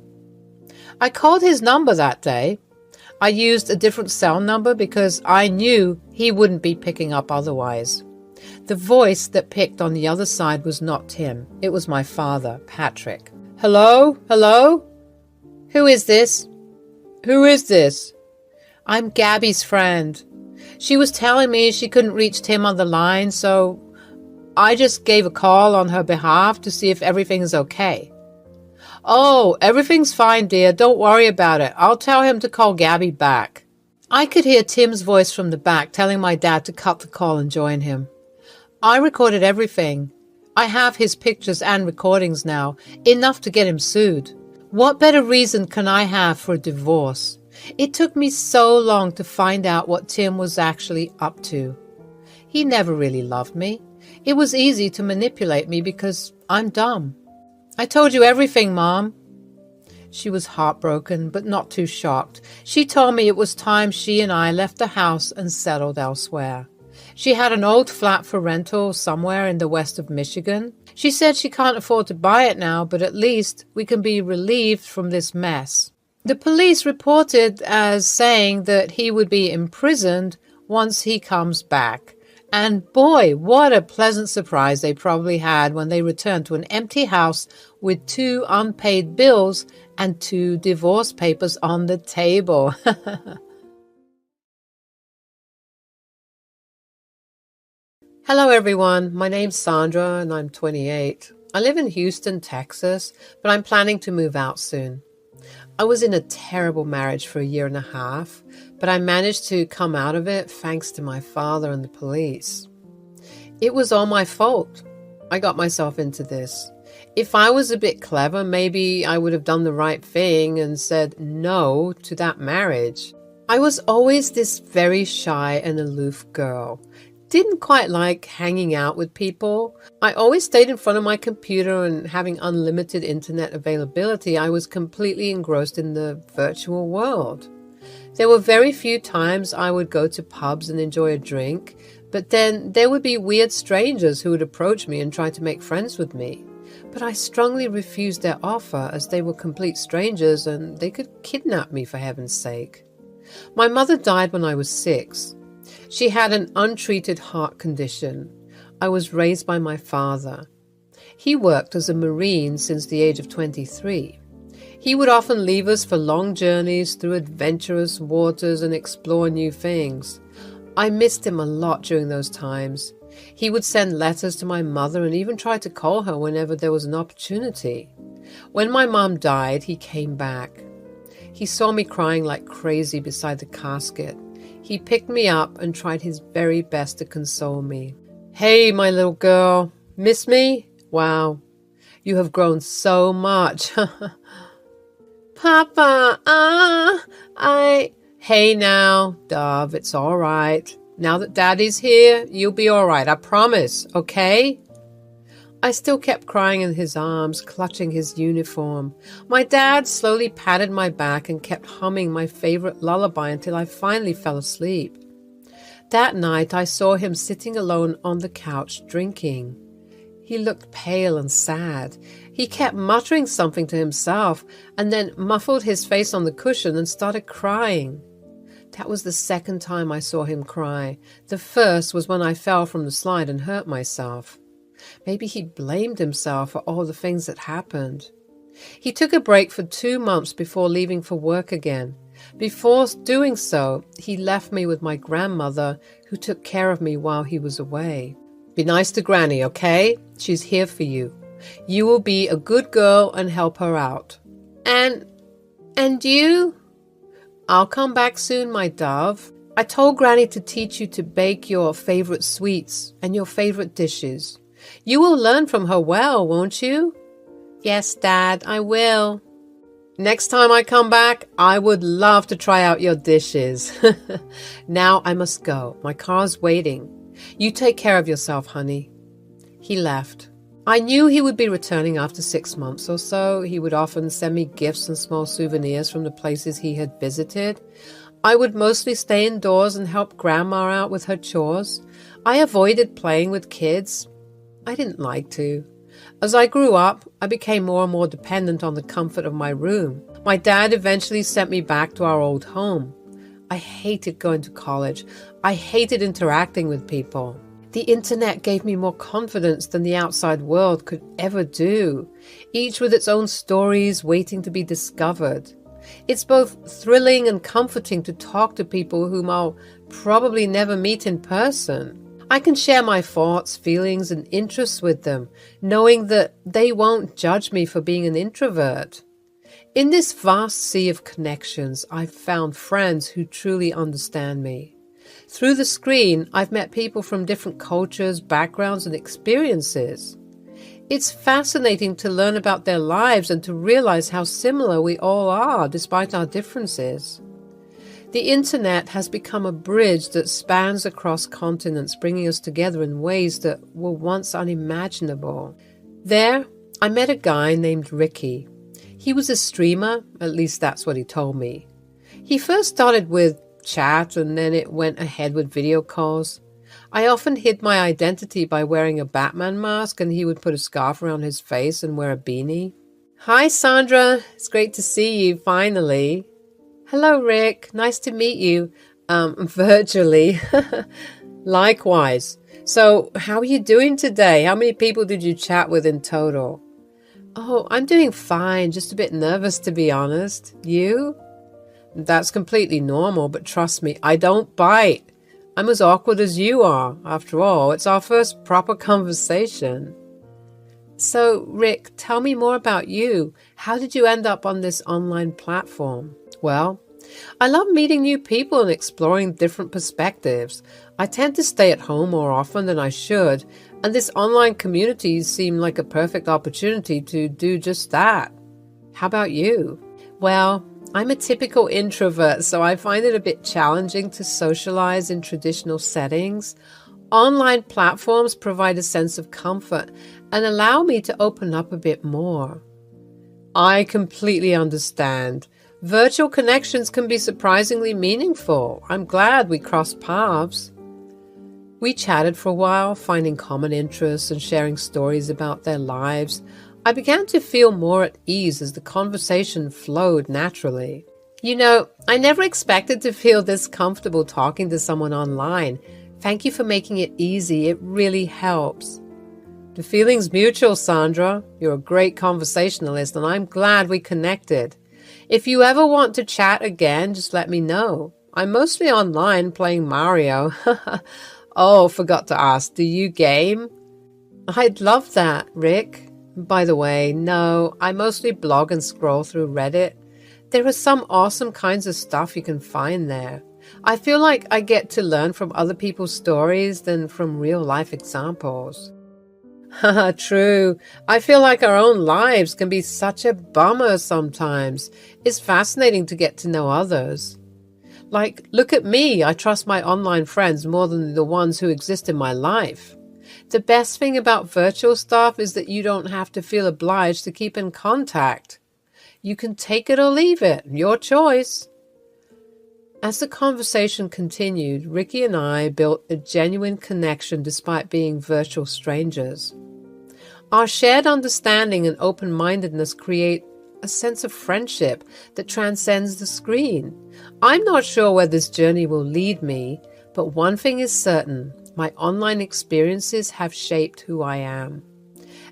I called his number that day. I used a different cell number because I knew he wouldn't be picking up otherwise. The voice that picked on the other side was not Tim. It was my father, Patrick. Hello? Hello? Who is this? Who is this? I'm Gabby's friend. She was telling me she couldn't reach Tim on the line, so I just gave a call on her behalf to see if everything's okay. Oh, everything's fine, dear. Don't worry about it. I'll tell him to call Gabby back. I could hear Tim's voice from the back telling my dad to cut the call and join him. I recorded everything. I have his pictures and recordings now, enough to get him sued. What better reason can I have for a divorce? It took me so long to find out what Tim was actually up to. He never really loved me. It was easy to manipulate me because I'm dumb. I told you everything, Mom. She was heartbroken, but not too shocked. She told me it was time she and I left the house and settled elsewhere. She had an old flat for rental somewhere in the west of Michigan. She said she can't afford to buy it now, but at least we can be relieved from this mess. The police reported as saying that he would be imprisoned once he comes back. And boy, what a pleasant surprise they probably had when they returned to an empty house with 2 unpaid bills and 2 divorce papers on the table. Hello everyone, my name's Sandra and I'm 28. I live in Houston, Texas, but I'm planning to move out soon. I was in a terrible marriage for 1.5 years, but I managed to come out of it thanks to my father and the police. It was all my fault. I got myself into this. If I was a bit clever, maybe I would have done the right thing and said no to that marriage. I was always this very shy and aloof girl. Didn't quite like hanging out with people. I always stayed in front of my computer, and having unlimited internet availability, I was completely engrossed in the virtual world. There were very few times I would go to pubs and enjoy a drink, but then there would be weird strangers who would approach me and try to make friends with me. But I strongly refused their offer as they were complete strangers and they could kidnap me for heaven's sake. My mother died when I was 6. She had an untreated heart condition. I was raised by my father. He worked as a Marine since the age of 23. He would often leave us for long journeys through adventurous waters and explore new things. I missed him a lot during those times. He would send letters to my mother and even try to call her whenever there was an opportunity. When my mom died, he came back. He saw me crying like crazy beside the casket. He picked me up and tried his very best to console me. Hey, my little girl, miss me? Wow, you have grown so much. Papa, Hey now, Dove, it's all right. Now that Daddy's here, you'll be all right, I promise, okay? I still kept crying in his arms, clutching his uniform. My dad slowly patted my back and kept humming my favorite lullaby until I finally fell asleep. That night, I saw him sitting alone on the couch drinking. He looked pale and sad. He kept muttering something to himself and then muffled his face on the cushion and started crying. That was the second time I saw him cry. The first was when I fell from the slide and hurt myself. Maybe he blamed himself for all the things that happened. He took a break for 2 months before leaving for work again. Before doing so, he left me with my grandmother, who took care of me while he was away. Be nice to Granny, okay? She's here for you. You will be a good girl and help her out. And you? I'll come back soon, my dove. I told Granny to teach you to bake your favorite sweets and your favorite dishes. You will learn from her well, won't you? Yes, Dad, I will. Next time I come back, I would love to try out your dishes. Now I must go. My car's waiting. You take care of yourself, honey. He left. I knew he would be returning after 6 months or so. He would often send me gifts and small souvenirs from the places he had visited. I would mostly stay indoors and help Grandma out with her chores. I avoided playing with kids. I didn't like to. As I grew up, I became more and more dependent on the comfort of my room. My dad eventually sent me back to our old home. I hated going to college. I hated interacting with people. The internet gave me more confidence than the outside world could ever do, each with its own stories waiting to be discovered. It's both thrilling and comforting to talk to people whom I'll probably never meet in person. I can share my thoughts, feelings, and interests with them, knowing that they won't judge me for being an introvert. In this vast sea of connections, I've found friends who truly understand me. Through the screen, I've met people from different cultures, backgrounds, and experiences. It's fascinating to learn about their lives and to realize how similar we all are, despite our differences. The internet has become a bridge that spans across continents, bringing us together in ways that were once unimaginable. There, I met a guy named Ricky. He was a streamer, at least that's what he told me. He first started with chat and then it went ahead with video calls. I often hid my identity by wearing a Batman mask and he would put a scarf around his face and wear a beanie. Hi, Sandra. It's great to see you, finally. Hello, Rick. Nice to meet you. Virtually. Likewise. So, how are you doing today? How many people did you chat with in total? Oh, I'm doing fine. Just a bit nervous, to be honest. You? That's completely normal, but trust me, I don't bite. I'm as awkward as you are. After all, it's our first proper conversation. So, Rick, tell me more about you. How did you end up on this online platform? Well, I love meeting new people and exploring different perspectives. I tend to stay at home more often than I should, and this online community seemed like a perfect opportunity to do just that. How about you? Well, I'm a typical introvert, so I find it a bit challenging to socialize in traditional settings. Online platforms provide a sense of comfort and allow me to open up a bit more. I completely understand. Virtual connections can be surprisingly meaningful. I'm glad we crossed paths. We chatted for a while, finding common interests and sharing stories about their lives. I began to feel more at ease as the conversation flowed naturally. You know, I never expected to feel this comfortable talking to someone online. Thank you for making it easy. It really helps. The feeling's mutual, Sandra. You're a great conversationalist, and I'm glad we connected. If you ever want to chat again, just let me know. I'm mostly online playing Mario. Oh, forgot to ask, do you game? I'd love that, Rick. By the way, no, I mostly blog and scroll through Reddit. There are some awesome kinds of stuff you can find there. I feel like I get to learn from other people's stories than from real-life examples. Haha, true. I feel like our own lives can be such a bummer sometimes. It's fascinating to get to know others. Like, look at me. I trust my online friends more than the ones who exist in my life. The best thing about virtual stuff is that you don't have to feel obliged to keep in contact. You can take it or leave it, your choice. As the conversation continued, Ricky and I built a genuine connection despite being virtual strangers. Our shared understanding and open-mindedness create a sense of friendship that transcends the screen. I'm not sure where this journey will lead me, but one thing is certain, my online experiences have shaped who I am.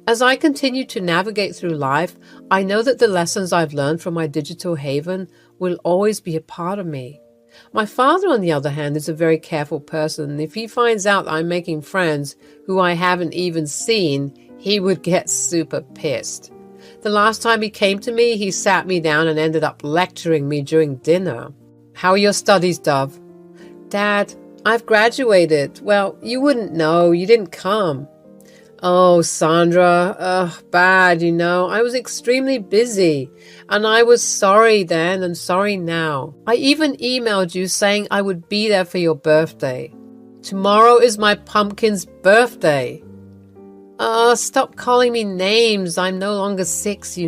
As I continue to navigate through life, I know that the lessons I've learned from my digital haven will always be a part of me. My father, on the other hand, is a very careful person, and if he finds out I'm making friends who I haven't even seen, he would get super pissed. The last time he came to me, he sat me down and ended up lecturing me during dinner. How are your studies, Dove? Dad, I've graduated. Well, you wouldn't know. You didn't come. Oh, Sandra, bad, I was extremely busy, and I was sorry then and sorry now. I even emailed you saying I would be there for your birthday. Tomorrow is my pumpkin's birthday. Stop calling me names. I'm no longer 6,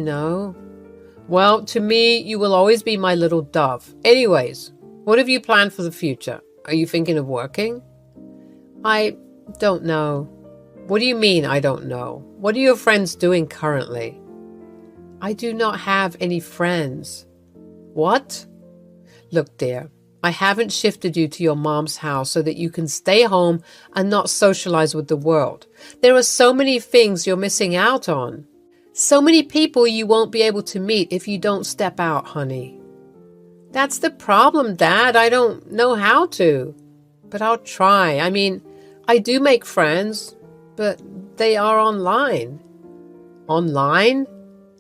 Well, to me, you will always be my little dove. Anyways, what have you planned for the future? Are you thinking of working? I don't know. What do you mean, I don't know? What are your friends doing currently? I do not have any friends. What? Look, dear, I haven't shifted you to your mom's house so that you can stay home and not socialize with the world. There are so many things you're missing out on. So many people you won't be able to meet if you don't step out, honey. That's the problem, Dad. I don't know how to. But I'll try. I do make friends, but they are online. Online?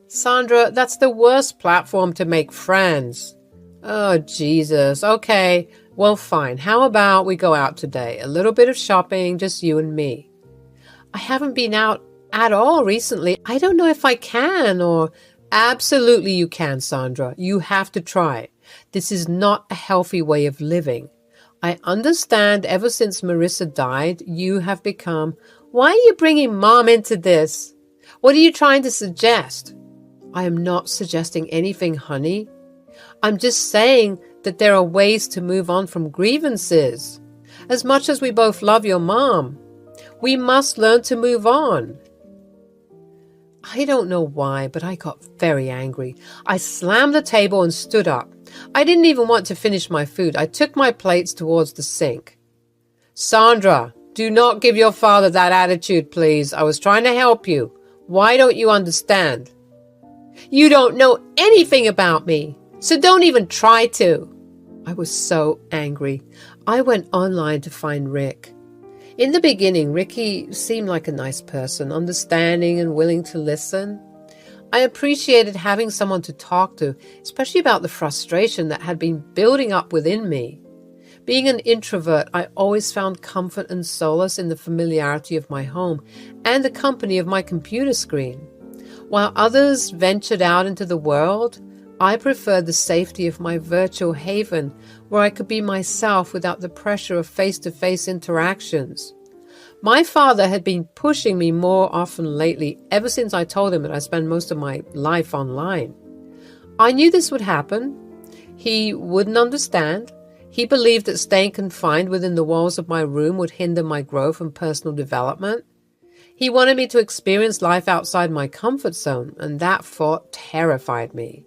Sandra, that's the worst platform to make friends. Oh, Jesus. Okay, well, fine. How about we go out today? A little bit of shopping, just you and me. I haven't been out at all recently. I don't know if I can or... Absolutely you can, Sandra. You have to try. This is not a healthy way of living. I understand ever since Marissa died, you have become... Why are you bringing Mom into this? What are you trying to suggest? I am not suggesting anything, honey. I'm just saying that there are ways to move on from grievances. As much as we both love your mom, we must learn to move on. I don't know why, but I got very angry. I slammed the table and stood up. I didn't even want to finish my food. I took my plates towards the sink. Sandra, do not give your father that attitude, please. I was trying to help you. Why don't you understand? You don't know anything about me, so don't even try to. I was so angry. I went online to find Rick. In the beginning, Ricky seemed like a nice person, understanding and willing to listen. I appreciated having someone to talk to, especially about the frustration that had been building up within me. Being an introvert, I always found comfort and solace in the familiarity of my home and the company of my computer screen. While others ventured out into the world, I preferred the safety of my virtual haven where I could be myself without the pressure of face-to-face interactions. My father had been pushing me more often lately ever since I told him that I spend most of my life online. I knew this would happen. He wouldn't understand. He believed that staying confined within the walls of my room would hinder my growth and personal development. He wanted me to experience life outside my comfort zone, and that thought terrified me.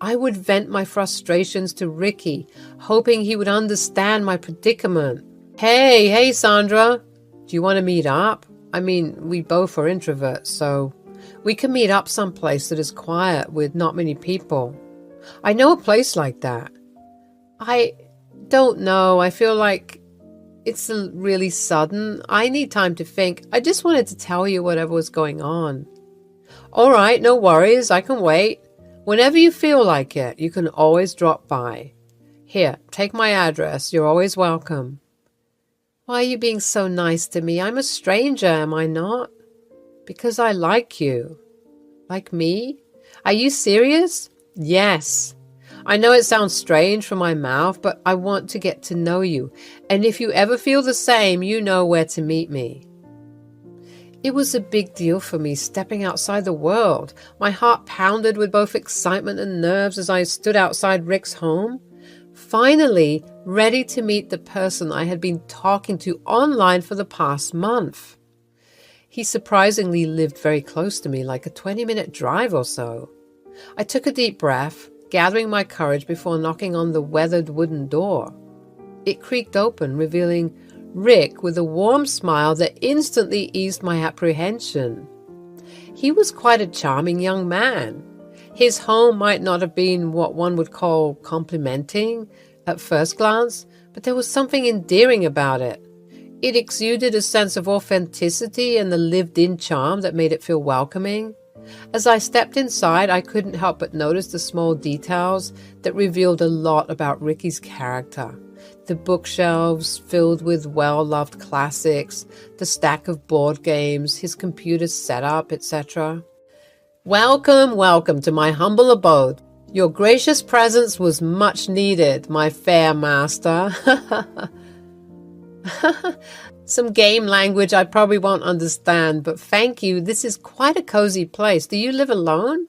I would vent my frustrations to Ricky, hoping he would understand my predicament. Hey, Sandra, do you want to meet up? We both are introverts, so we can meet up someplace that is quiet with not many people. I know a place like that. I don't know. I feel like it's really sudden. I need time to think. I just wanted to tell you whatever was going on. All right, no worries. I can wait. Whenever you feel like it, you can always drop by. Here, take my address. You're always welcome. Why are you being so nice to me? I'm a stranger, am I not? Because I like you. Like me? Are you serious? Yes. I know it sounds strange from my mouth, but I want to get to know you. And if you ever feel the same, you know where to meet me. It was a big deal for me stepping outside the world. My heart pounded with both excitement and nerves as I stood outside Rick's home, finally ready to meet the person I had been talking to online for the past month. He surprisingly lived very close to me, like a 20-minute drive or so. I took a deep breath, gathering my courage before knocking on the weathered wooden door. It creaked open, revealing Rick with a warm smile that instantly eased my apprehension. He was quite a charming young man. His home might not have been what one would call complimenting at first glance, but there was something endearing about it. It exuded a sense of authenticity and the lived-in charm that made it feel welcoming. As I stepped inside, I couldn't help but notice the small details that revealed a lot about Ricky's character. The bookshelves filled with well-loved classics, the stack of board games, his computer setup, etc. Welcome, welcome to my humble abode. Your gracious presence was much needed, my fair master. Some game language I probably won't understand, but thank you. This is quite a cozy place. Do you live alone?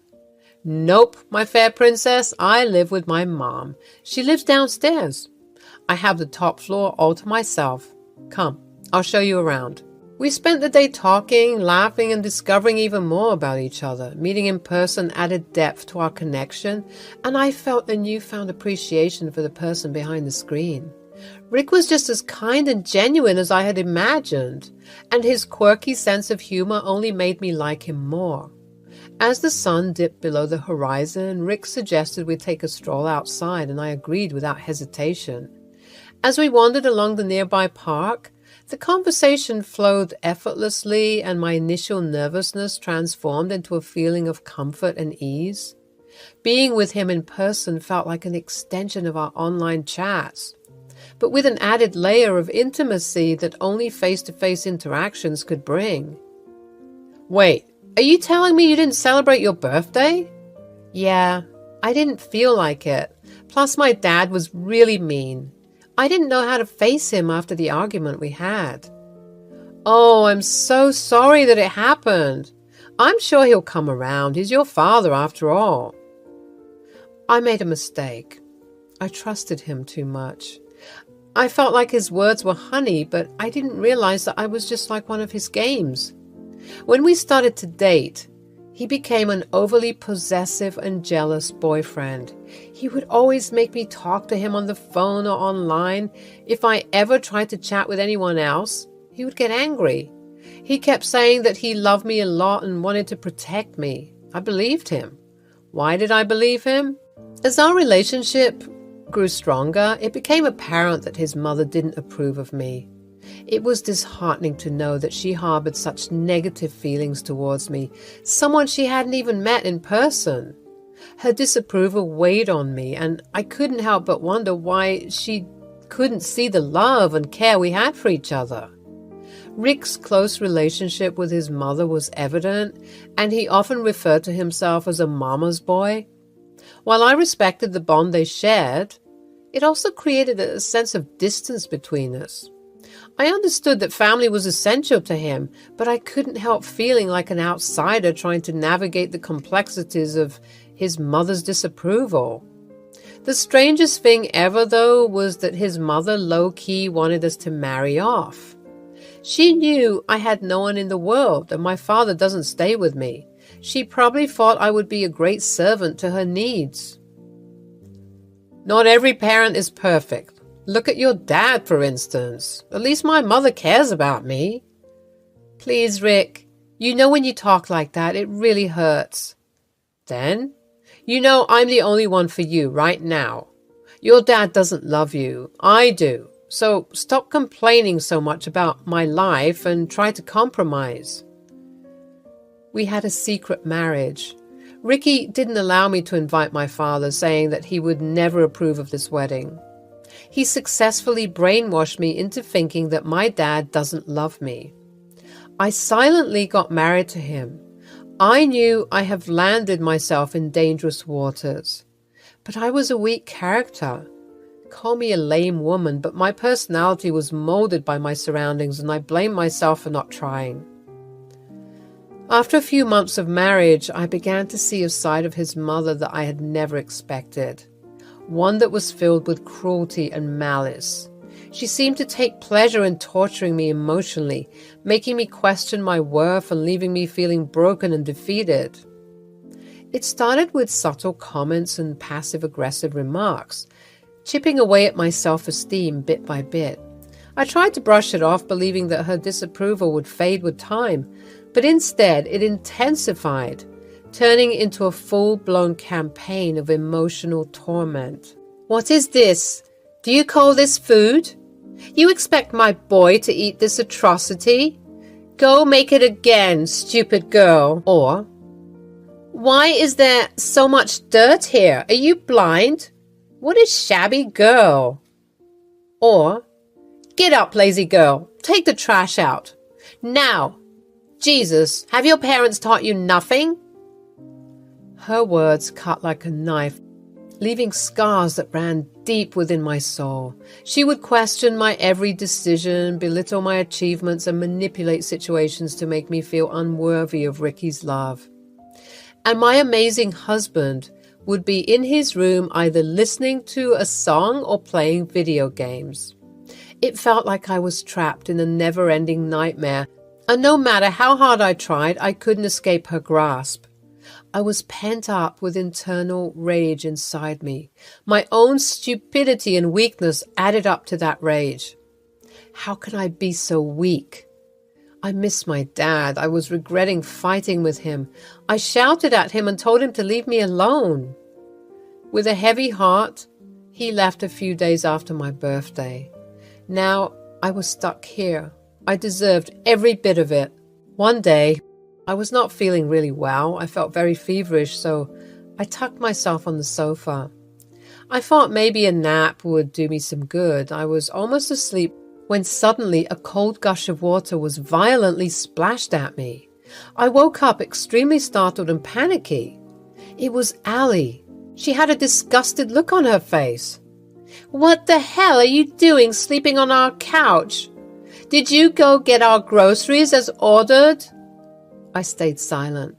Nope, my fair princess. I live with my mom. She lives downstairs. I have the top floor all to myself. Come, I'll show you around. We spent the day talking, laughing, and discovering even more about each other. Meeting in person added depth to our connection, and I felt a newfound appreciation for the person behind the screen. Rick was just as kind and genuine as I had imagined, and his quirky sense of humor only made me like him more. As the sun dipped below the horizon, Rick suggested we take a stroll outside, and I agreed without hesitation. As we wandered along the nearby park, the conversation flowed effortlessly, and my initial nervousness transformed into a feeling of comfort and ease. Being with him in person felt like an extension of our online chats, but with an added layer of intimacy that only face-to-face interactions could bring. Wait, are you telling me you didn't celebrate your birthday? Yeah, I didn't feel like it. Plus, my dad was really mean. I didn't know how to face him after the argument we had. Oh, I'm so sorry that it happened. I'm sure he'll come around. He's your father after all. I made a mistake. I trusted him too much. I felt like his words were honey, but I didn't realize that I was just like one of his games. When we started to date, he became an overly possessive and jealous boyfriend. He would always make me talk to him on the phone or online. If I ever tried to chat with anyone else, he would get angry. He kept saying that he loved me a lot and wanted to protect me. I believed him. Why did I believe him? As our relationship grew stronger, it became apparent that his mother didn't approve of me. It was disheartening to know that she harbored such negative feelings towards me, someone she hadn't even met in person. Her disapproval weighed on me, and I couldn't help but wonder why she couldn't see the love and care we had for each other. Rick's close relationship with his mother was evident, and he often referred to himself as a mama's boy. While I respected the bond they shared, it also created a sense of distance between us. I understood that family was essential to him, but I couldn't help feeling like an outsider trying to navigate the complexities of his mother's disapproval. The strangest thing ever, though, was that his mother low-key wanted us to marry off. She knew I had no one in the world, and my father doesn't stay with me. She probably thought I would be a great servant to her needs. Not every parent is perfect. Look at your dad, for instance. At least my mother cares about me. Please, Rick, you know when you talk like that, it really hurts. Then, you know I'm the only one for you right now. Your dad doesn't love you. I do. So stop complaining so much about my life and try to compromise. We had a secret marriage. Ricky didn't allow me to invite my father, saying that he would never approve of this wedding. He successfully brainwashed me into thinking that my dad doesn't love me. I silently got married to him. I knew I have landed myself in dangerous waters. But I was a weak character. Call me a lame woman, but my personality was molded by my surroundings, and I blame myself for not trying. After a few months of marriage, I began to see a side of his mother that I had never expected, one that was filled with cruelty and malice. She seemed to take pleasure in torturing me emotionally, making me question my worth and leaving me feeling broken and defeated. It started with subtle comments and passive-aggressive remarks, chipping away at my self-esteem bit by bit. I tried to brush it off, believing that her disapproval would fade with time, but instead it intensified, turning into a full-blown campaign of emotional torment. "What is this? Do you call this food? You expect my boy to eat this atrocity? Go make it again, stupid girl." Or, "Why is there so much dirt here? Are you blind? What a shabby girl." Or, "Get up, lazy girl. Take the trash out. Now. Jesus, have your parents taught you nothing?" Her words cut like a knife, leaving scars that ran deep within my soul. She would question my every decision, belittle my achievements, and manipulate situations to make me feel unworthy of Ricky's love. And my amazing husband would be in his room either listening to a song or playing video games. It felt like I was trapped in a never-ending nightmare, and no matter how hard I tried, I couldn't escape her grasp. I was pent up with internal rage inside me. My own stupidity and weakness added up to that rage. How can I be so weak? I missed my dad. I was regretting fighting with him. I shouted at him and told him to leave me alone. With a heavy heart, he left a few days after my birthday. Now I was stuck here. I deserved every bit of it. One day, I was not feeling really well. I felt very feverish, so I tucked myself on the sofa. I thought maybe a nap would do me some good. I was almost asleep when suddenly a cold gush of water was violently splashed at me. I woke up extremely startled and panicky. It was Allie. She had a disgusted look on her face. "What the hell are you doing sleeping on our couch? Did you go get our groceries as ordered?" I stayed silent.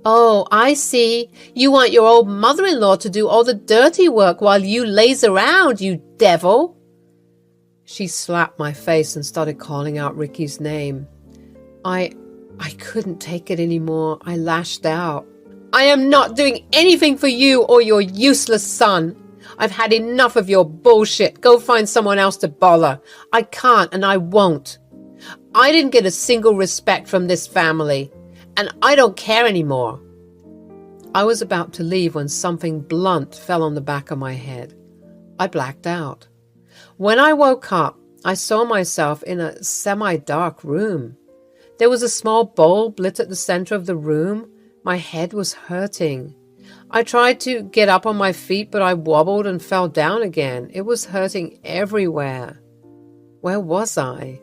"Oh, I see. You want your old mother-in-law to do all the dirty work while you laze around, you devil." She slapped my face and started calling out Ricky's name. I couldn't take it anymore. I lashed out. "I am not doing anything for you or your useless son. I've had enough of your bullshit. Go find someone else to bother. I can't and I won't. I didn't get a single respect from this family, and I don't care anymore." I was about to leave when something blunt fell on the back of my head. I blacked out. When I woke up, I saw myself in a semi-dark room. There was a small bulb lit at the center of the room. My head was hurting. I tried to get up on my feet, but I wobbled and fell down again. It was hurting everywhere. Where was I?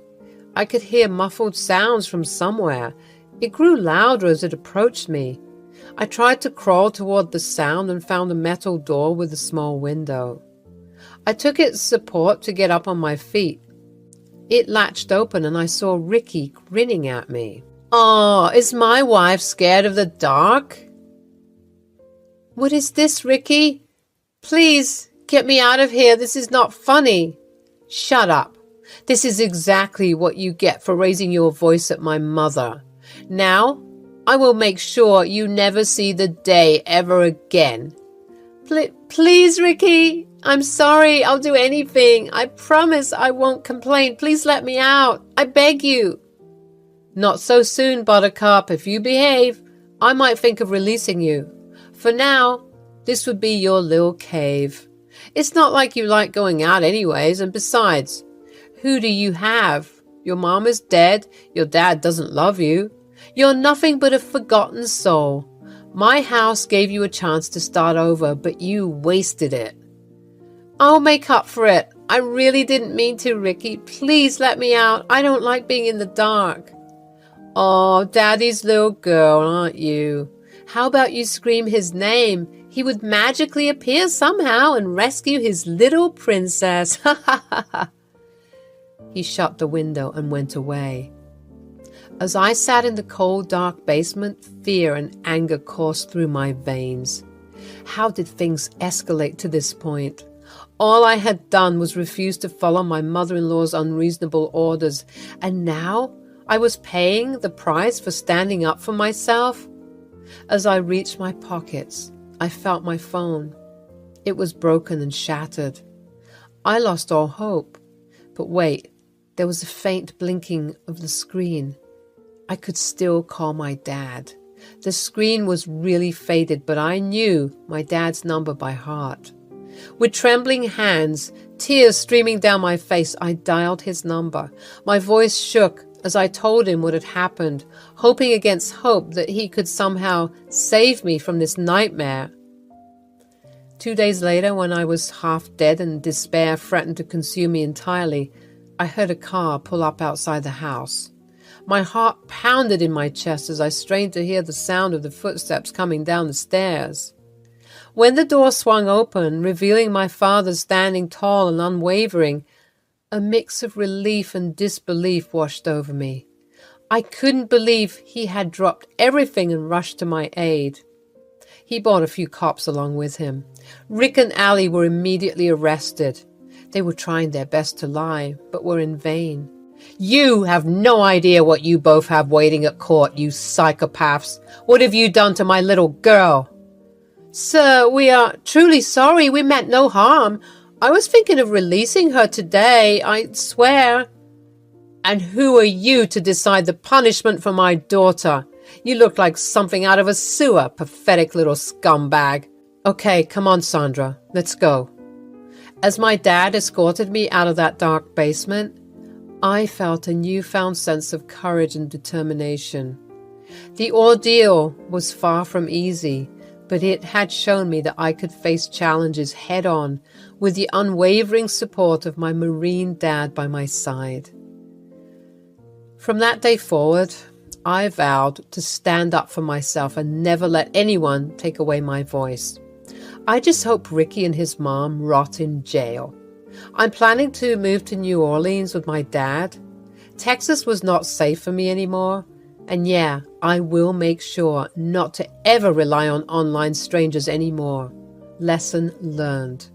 I could hear muffled sounds from somewhere. It grew louder as it approached me. I tried to crawl toward the sound and found a metal door with a small window. I took its support to get up on my feet. It latched open and I saw Ricky grinning at me. "Oh, is my wife scared of the dark?" "What is this, Ricky? Please, get me out of here. This is not funny." "Shut up. This is exactly what you get for raising your voice at my mother. Now, I will make sure you never see the day ever again." Please, Ricky. I'm sorry. I'll do anything. I promise I won't complain. Please let me out. I beg you." "Not so soon, Buttercup. If you behave, I might think of releasing you. For now, this would be your little cave. It's not like you like going out anyways, and besides, who do you have? Your mom is dead. Your dad doesn't love you. You're nothing but a forgotten soul. My house gave you a chance to start over, but you wasted it." "I'll make up for it. I really didn't mean to, Ricky. Please let me out. I don't like being in the dark." "Oh, Daddy's little girl, aren't you? How about you scream his name? He would magically appear somehow and rescue his little princess. Ha ha ha ha." He shut the window and went away. As I sat in the cold, dark basement, fear and anger coursed through my veins. How did things escalate to this point? All I had done was refuse to follow my mother-in-law's unreasonable orders, and now I was paying the price for standing up for myself. As I reached my pockets, I felt my phone. It was broken and shattered. I lost all hope. But wait, there was a faint blinking of the screen. I could still call my dad. The screen was really faded, but I knew my dad's number by heart. With trembling hands, tears streaming down my face, I dialed his number. My voice shook as I told him what had happened, hoping against hope that he could somehow save me from this nightmare. 2 days later, when I was half dead and despair threatened to consume me entirely, I heard a car pull up outside the house. My heart pounded in my chest as I strained to hear the sound of the footsteps coming down the stairs. When the door swung open, revealing my father standing tall and unwavering, a mix of relief and disbelief washed over me. I couldn't believe he had dropped everything and rushed to my aid. He brought a few cops along with him. Rick and Allie were immediately arrested. They were trying their best to lie, but were in vain. "You have no idea what you both have waiting at court, you psychopaths. What have you done to my little girl?" "Sir, we are truly sorry. We meant no harm. I was thinking of releasing her today, I swear." "And who are you to decide the punishment for my daughter? You look like something out of a sewer, pathetic little scumbag." "Okay, come on, Sandra. Let's go." As my dad escorted me out of that dark basement, I felt a newfound sense of courage and determination. The ordeal was far from easy, but it had shown me that I could face challenges head-on with the unwavering support of my Marine dad by my side. From that day forward, I vowed to stand up for myself and never let anyone take away my voice. I just hope Ricky and his mom rot in jail. I'm planning to move to New Orleans with my dad. Texas was not safe for me anymore. And yeah, I will make sure not to ever rely on online strangers anymore. Lesson learned.